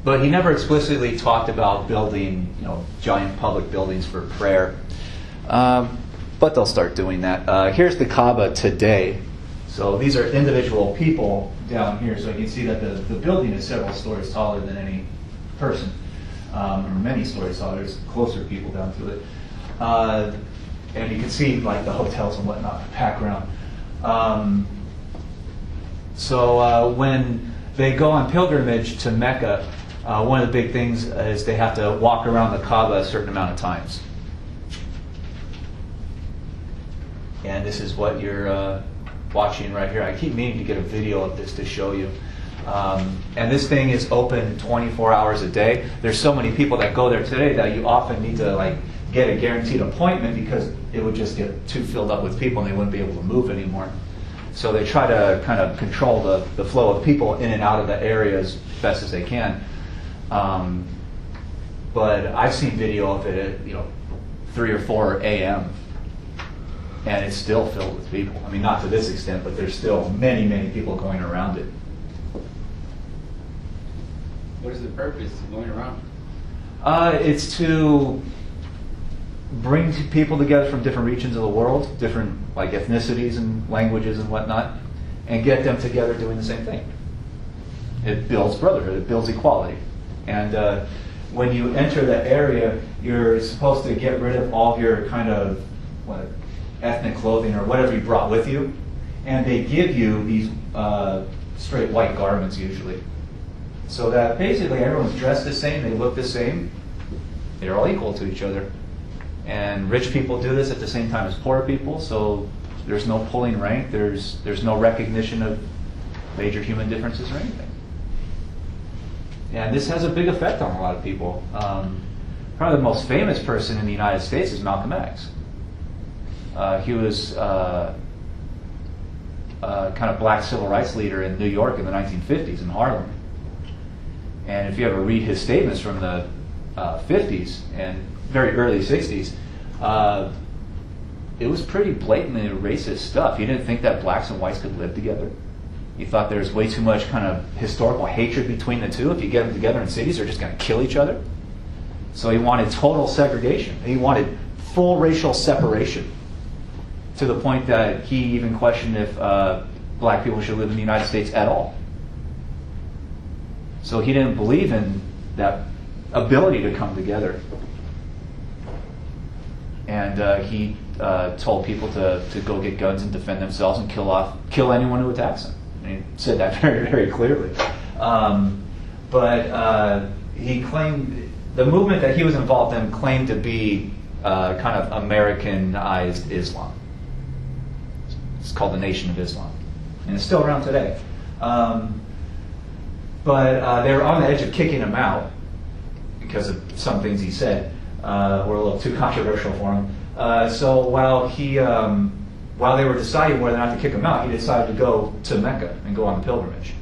But he never explicitly talked about building, giant public buildings for prayer. But they'll start doing that. Here's the Kaaba today. So these are individual people down here. So you can see that the building is several stories taller than any person. Or many stories taller. There's closer people down to it. And you can see like the hotels and whatnot in the background. So when they go on pilgrimage to Mecca, one of the big things is they have to walk around the Kaaba a certain amount of times. And this is what you're watching right here. I keep meaning to get a video of this to show you. And this thing is open 24 hours a day. There's so many people that go there today that you often need to get a guaranteed appointment because it would just get too filled up with people and they wouldn't be able to move anymore. So they try to kind of control the flow of people in and out of the area as best as they can. But I've seen video of it at 3 or 4 a.m. and it's still filled with people. I mean, not to this extent, but there's still many, many people going around it. What is the purpose of going around? It's to bring people together from different regions of the world, different like ethnicities and languages and whatnot, and get them together doing the same thing. It builds brotherhood, it builds equality. And when you enter the area, you're supposed to get rid of all of your kind of ethnic clothing or whatever you brought with you, and they give you these straight white garments usually. So that basically everyone's dressed the same, they look the same, they're all equal to each other. And rich people do this at the same time as poor people, so there's no pulling rank, there's no recognition of major human differences or anything. And this has a big effect on a lot of people. Probably the most famous person in the United States is Malcolm X. He was kind of black civil rights leader in New York in the 1950s in Harlem. And if you ever read his statements from the 50s and very early 60s, it was pretty blatantly racist stuff. He didn't think that blacks and whites could live together. He thought there was way too much kind of historical hatred between the two. If you get them together in cities, they're just going to kill each other. So he wanted total segregation. He wanted full racial separation, to the point that he even questioned if black people should live in the United States at all. So he didn't believe in that ability to come together. And he told people to go get guns and defend themselves and kill anyone who attacks them. And he said that very, very clearly. But he claimed, the movement that he was involved in claimed to be kind of Americanized Islam. It's called the Nation of Islam. And it's still around today. But they were on the edge of kicking him out because of some things he said were a little too controversial for him. So while they were deciding whether or not to kick him out, he decided to go to Mecca and go on the pilgrimage.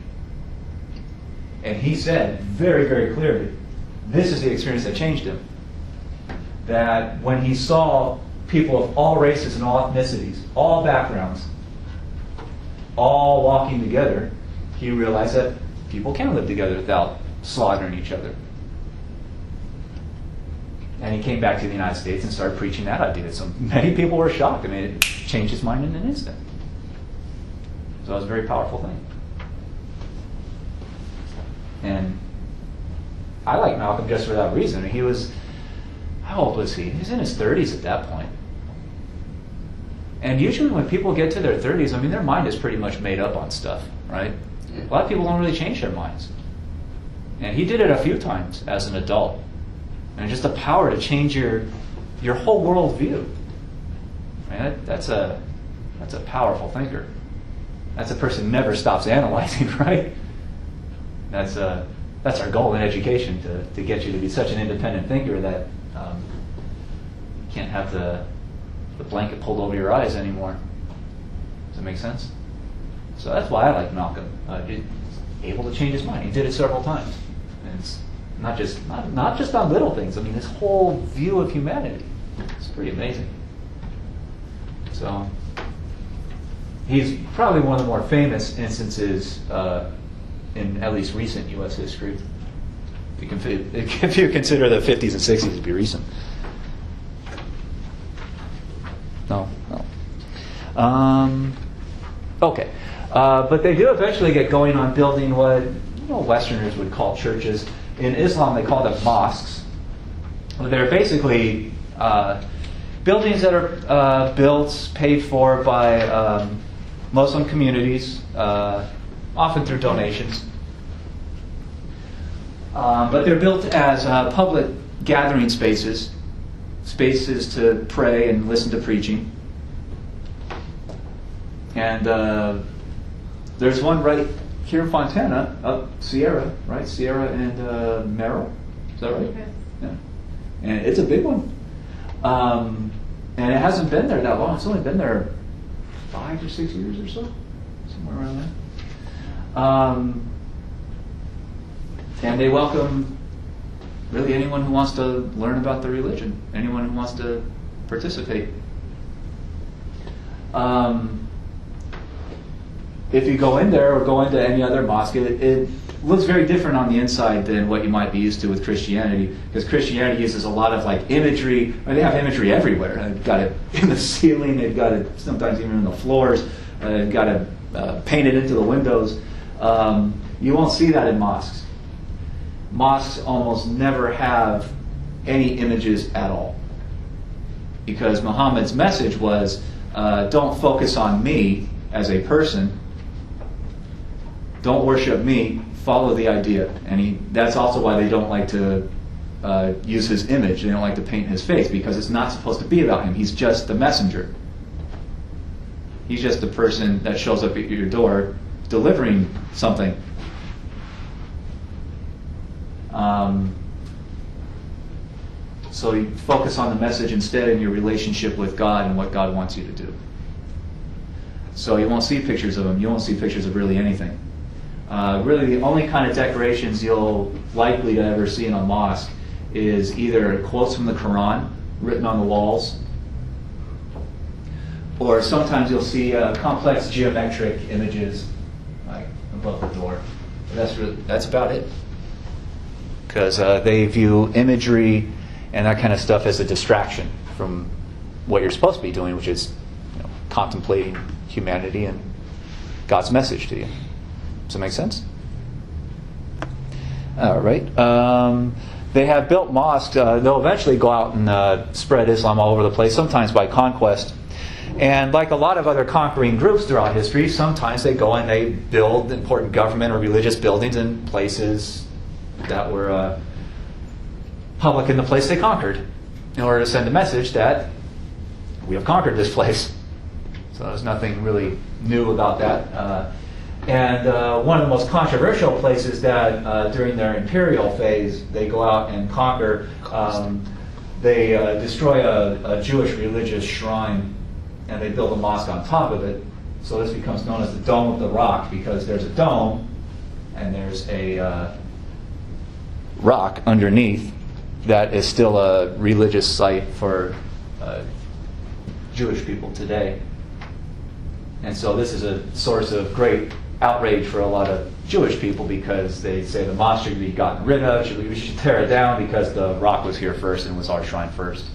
And he said very, very clearly, this is the experience that changed him. That when he saw people of all races and all ethnicities, all backgrounds, all walking together, he realized that people can live together without slaughtering each other. And he came back to the United States and started preaching that idea. So many people were shocked. I mean, it changed his mind in an instant. So it was a very powerful thing. And I like Malcolm just for that reason. He was, how old was he? He was in his 30s at that point. And usually when people get to their 30s, I mean, their mind is pretty much made up on stuff, right? A lot of people don't really change their minds. And he did it a few times as an adult. And just the power to change your whole worldview. Right? That's a powerful thinker. That's a person who never stops analyzing, right? That's our goal in education, to get you to be such an independent thinker that you can't have the blanket pulled over your eyes anymore. Does that make sense? So that's why I like Malcolm. He's able to change his mind. He did it several times. And it's not just on little things. I mean, his whole view of humanity. It's pretty amazing. So he's probably one of the more famous instances in at least recent U.S. history. If you consider the 50s and 60s to be recent. No. Okay. But they do eventually get going on building what Westerners would call churches. In Islam, they call them mosques. They're basically buildings that are built, paid for by Muslim communities, often through donations. But they're built as public gathering spaces to pray and listen to preaching. And there's one right here in Fontana, up Sierra, right? Sierra and Merrill, is that right? Yes. Yeah. And it's a big one. And it hasn't been there that long. It's only been there 5 or 6 years or so. somewhere around there. And they welcome really anyone who wants to learn about the religion, anyone who wants to participate. If you go in there or go into any other mosque, it looks very different on the inside than what you might be used to with Christianity, because Christianity uses a lot of like imagery. I mean, they have imagery everywhere. They've got it in the ceiling, they've got it sometimes even in the floors, they've got it painted into the windows. You won't see that in mosques. Mosques almost never have any images at all, because Muhammad's message was, don't focus on me as a person, don't worship me, follow the idea. And that's also why they don't like to use his image. They don't like to paint his face, because it's not supposed to be about him. He's just the messenger. He's just the person that shows up at your door delivering something. So you focus on the message instead in your relationship with God and what God wants you to do. So you won't see pictures of him. You won't see pictures of really anything. Really, the only kind of decorations you'll likely to ever see in a mosque is either quotes from the Quran written on the walls, or sometimes you'll see complex geometric images like above the door. But that's about it. Because they view imagery and that kind of stuff as a distraction from what you're supposed to be doing, which is contemplating humanity and God's message to you. Does that make sense? All right. They have built mosques. They'll eventually go out and spread Islam all over the place, sometimes by conquest. And like a lot of other conquering groups throughout history, sometimes they go and they build important government or religious buildings in places that were public in the place they conquered, in order to send a message that we have conquered this place. So there's nothing really new about that. And one of the most controversial places that during their imperial phase they go out and conquer, they destroy a Jewish religious shrine and they build a mosque on top of it. So this becomes known as the Dome of the Rock, because there's a dome and there's a rock underneath that is still a religious site for Jewish people today. And so this is a source of great outrage for a lot of Jewish people, because they say the mosque should be gotten rid of, we should tear it down because the rock was here first and was our shrine first.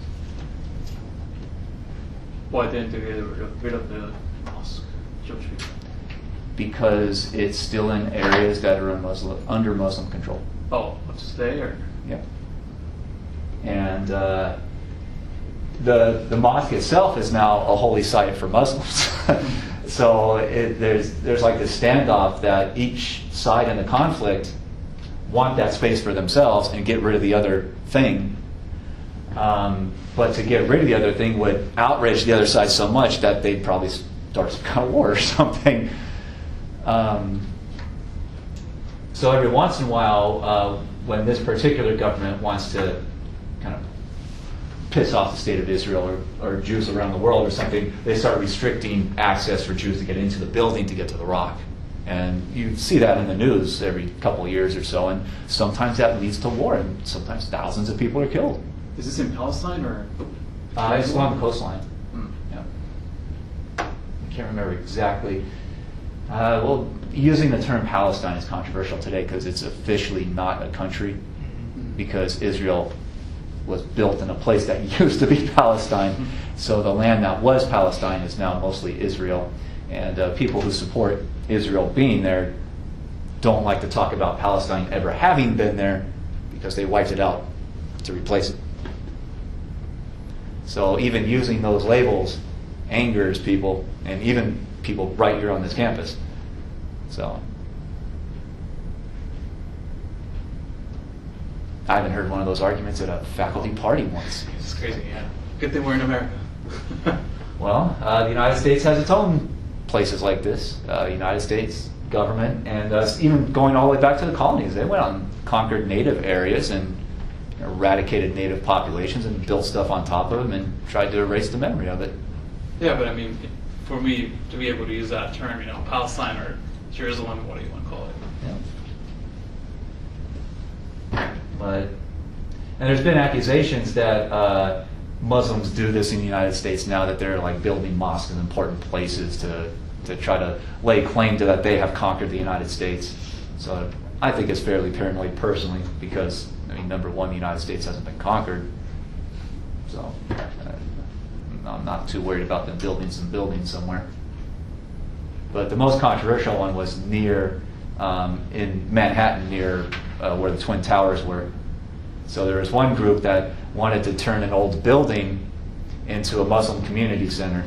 Why didn't they get rid of the mosque, Jewish people? Because it's still in areas that are under Muslim control. Oh, what's today or? Yeah. And the mosque itself is now a holy site for Muslims. So there's like this standoff that each side in the conflict want that space for themselves and get rid of the other thing. But to get rid of the other thing would outrage the other side so much that they'd probably start some kind of war or something. So every once in a while, when this particular government wants to kind of piss off the state of Israel or Jews around the world or something, they start restricting access for Jews to get into the building to get to the rock. And you see that in the news every couple of years or so, and sometimes that leads to war, and sometimes thousands of people are killed. Is this in Palestine or? It's along the coastline. Hmm. Yeah. I can't remember exactly. Well, using the term Palestine is controversial today because it's officially not a country, because Israel was built in a place that used to be Palestine. So the land that was Palestine is now mostly Israel. And people who support Israel being there don't like to talk about Palestine ever having been there, because they wiped it out to replace it. So even using those labels angers people, and even people right here on this campus. So I haven't heard one of those arguments at a faculty party once. It's crazy, yeah. Good thing we're in America. Well, the United States has its own places like this. United States government, and even going all the way back to the colonies, they went out and conquered native areas and eradicated native populations and built stuff on top of them and tried to erase the memory of it. Yeah, but I mean, for me to be able to use that term, you know, Palestine or Jerusalem, what do you want to call it? Yeah. But, and there's been accusations that Muslims do this in the United States now, that they're like building mosques in important places to try to lay claim to that they have conquered the United States. So I think it's fairly paranoid personally, because, I mean, number one, the United States hasn't been conquered. So I'm not too worried about them building some buildings somewhere. But the most controversial one was near, in Manhattan, near where the Twin Towers were. So there was one group that wanted to turn an old building into a Muslim community center.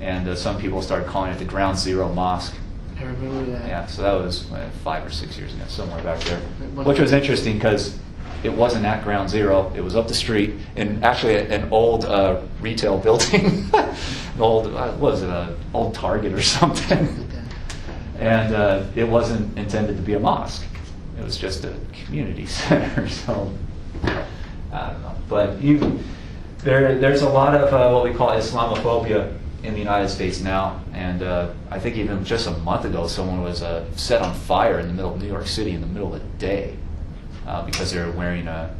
And some people started calling it the Ground Zero Mosque. I remember that. Yeah, so that was 5 or 6 years ago, somewhere back there. What- Which was interesting because it wasn't at Ground Zero. It was up the street in actually an old retail building. An old, what was it, an old Target or something. And it wasn't intended to be a mosque. It was just a community center. So I don't know. But there's a lot of what we call Islamophobia in the United States now. And I think even just a month ago, someone was set on fire in the middle of New York City in the middle of the day because they were wearing a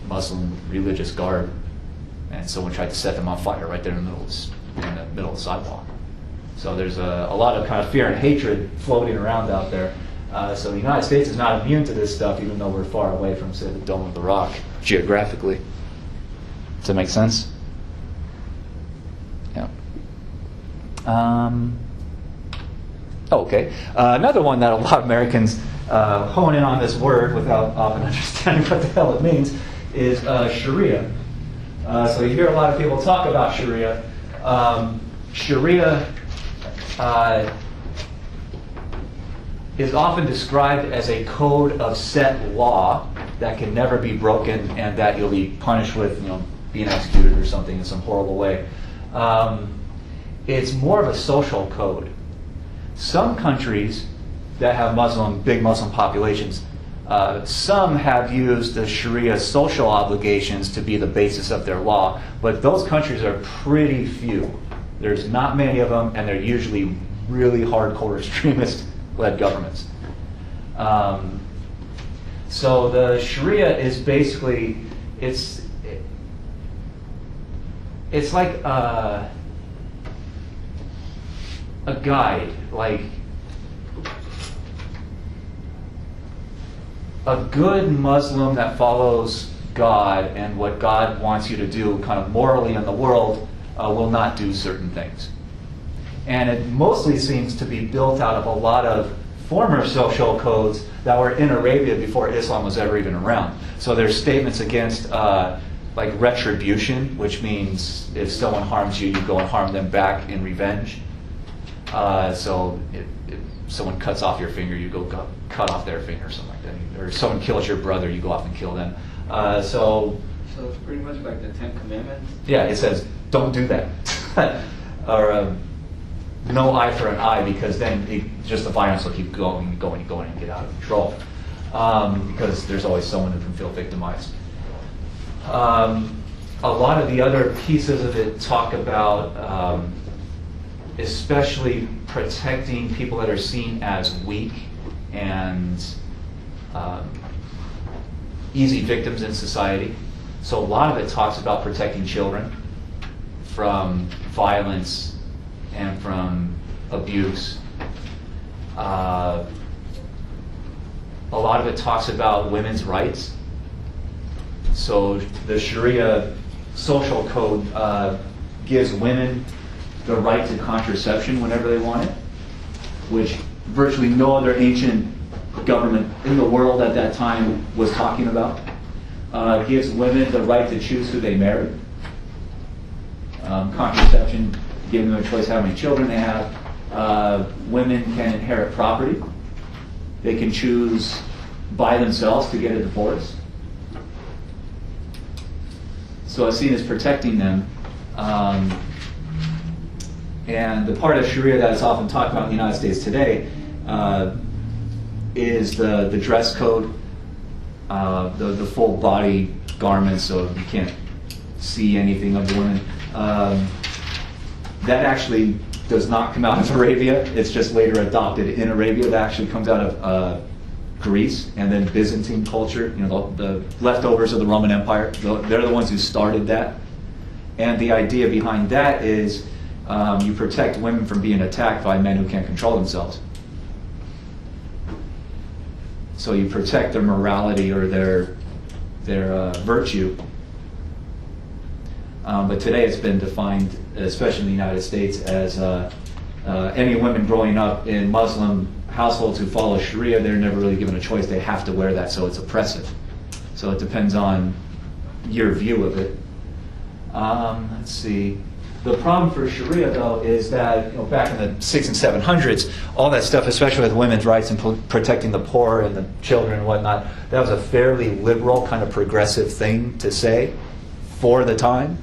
Muslim religious garb. And someone tried to set them on fire right there in the middle of the sidewalk. So there's a lot of kind of fear and hatred floating around out there. So the United States is not immune to this stuff, even though we're far away from, say, the Dome of the Rock geographically. Does that make sense? Yeah. Okay. Another one that a lot of Americans hone in on this word without often understanding what the hell it means is Sharia. So you hear a lot of people talk about Sharia. Sharia is often described as a code of set law that can never be broken and that you'll be punished with, being executed or something in some horrible way. It's more of a social code. Some countries that have big Muslim populations, some have used the Sharia social obligations to be the basis of their law, but those countries are pretty few. There's not many of them, and they're usually really hardcore extremist-led governments. So the Sharia is basically, it's like a guide, like a good Muslim that follows God and what God wants you to do kind of morally in the world will not do certain things. And it mostly seems to be built out of a lot of former social codes that were in Arabia before Islam was ever even around. So there's statements against like retribution, which means if someone harms you, you go and harm them back in revenge. So if someone cuts off your finger, you go cut off their finger or something like that. Or someone kills your brother, you go off and kill them. So it's pretty much like the Ten Commandments? Yeah, it says, don't do that. Or no eye for an eye, because then just the violence will keep going and get out of control. Because there's always someone who can feel victimized. A lot of the other pieces of it talk about especially protecting people that are seen as weak and easy victims in society. So a lot of it talks about protecting children from violence and from abuse. A lot of it talks about women's rights. So the Sharia social code gives women the right to contraception whenever they want it, which virtually no other ancient government in the world at that time was talking about. Gives women the right to choose who they marry. Contraception, giving them a choice how many children they have. Women can inherit property. They can choose by themselves to get a divorce. So it's seen as protecting them. And the part of Sharia that is often talked about in the United States today is the dress code, the full body garments, so you can't see anything of the women. That actually does not come out of Arabia. It's just later adopted in Arabia. That actually comes out of Greece and then Byzantine culture. You know, the leftovers of the Roman Empire. They're the ones who started that. And the idea behind that is you protect women from being attacked by men who can't control themselves. So you protect their morality or their virtue. But today it's been defined, especially in the United States, as any women growing up in Muslim households who follow Sharia, they're never really given a choice. They have to wear that, so it's oppressive. So it depends on your view of it. Let's see. The problem for Sharia, though, is that back in the 600s and 700s, all that stuff, especially with women's rights and protecting the poor and the children and whatnot, that was a fairly liberal, kind of progressive thing to say for the time.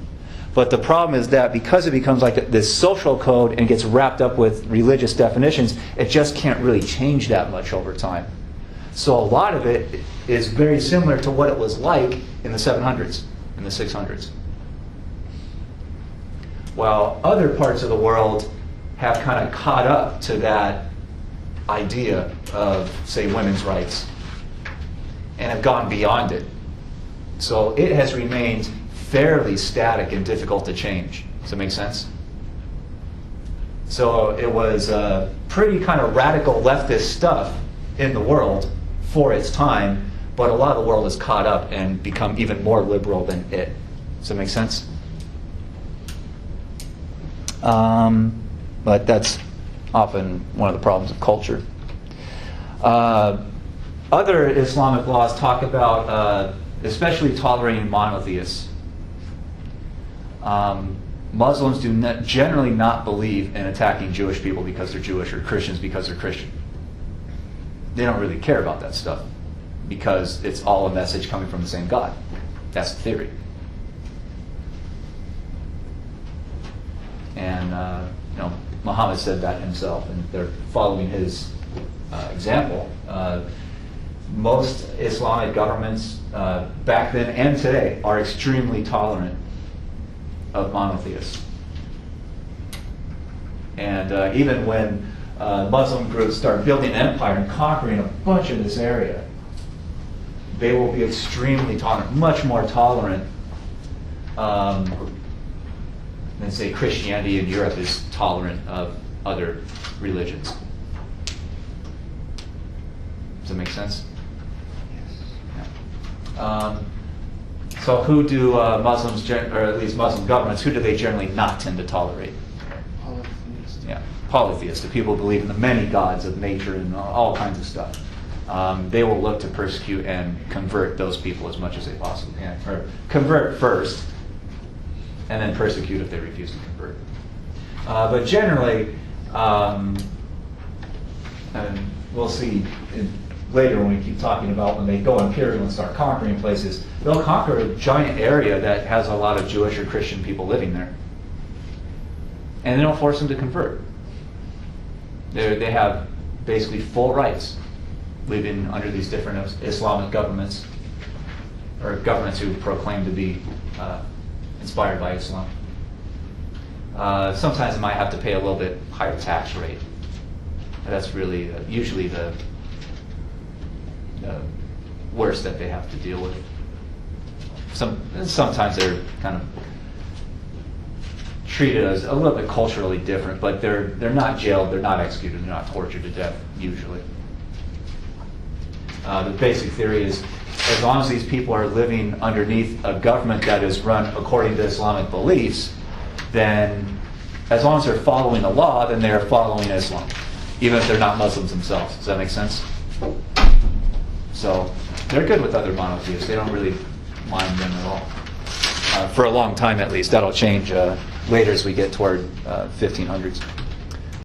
But the problem is that because it becomes like this social code and gets wrapped up with religious definitions, it just can't really change that much over time. So a lot of it is very similar to what it was like in the 700s, in the 600s. While other parts of the world have kind of caught up to that idea of, say, women's rights and have gone beyond it. So it has remained fairly static and difficult to change. Does that make sense? So it was pretty kind of radical leftist stuff in the world for its time, but a lot of the world has caught up and become even more liberal than it. Does that make sense? But that's often one of the problems of culture. Other Islamic laws talk about especially tolerating monotheists. Muslims do generally not believe in attacking Jewish people because they're Jewish or Christians because they're Christian. They don't really care about that stuff because it's all a message coming from the same God. That's the theory. And Muhammad said that himself, and they're following his example. Most Islamic governments back then and today are extremely tolerant of monotheists. And even when Muslim groups start building an empire and conquering a bunch of this area, they will be extremely tolerant, much more tolerant than, say, Christianity in Europe is tolerant of other religions. Does that make sense? Yes. So who do Muslims, or at least Muslim governments, who do they generally not tend to tolerate? Polytheists. Yeah, polytheists, the people who believe in the many gods of nature and all kinds of stuff. They will look to persecute and convert those people as much as they possibly can. Or convert first, and then persecute if they refuse to convert. But generally, and we'll see later when we keep talking about when they go imperial and start conquering places, they'll conquer a giant area that has a lot of Jewish or Christian people living there. And they don't force them to convert. They have basically full rights living under these different Islamic governments, or governments who proclaim to be inspired by Islam. Sometimes they might have to pay a little bit higher tax rate. That's really usually the worst that they have to deal with. Sometimes they're kind of treated as a little bit culturally different, but they're not jailed, they're not executed, they're not tortured to death usually. The basic theory is, as long as these people are living underneath a government that is run according to Islamic beliefs, then as long as they're following the law, then they're following Islam, even if they're not Muslims themselves. Does that make sense? So they're good with other monotheists. They don't really mind them at all. For a long time at least. That'll change later as we get toward 1500s.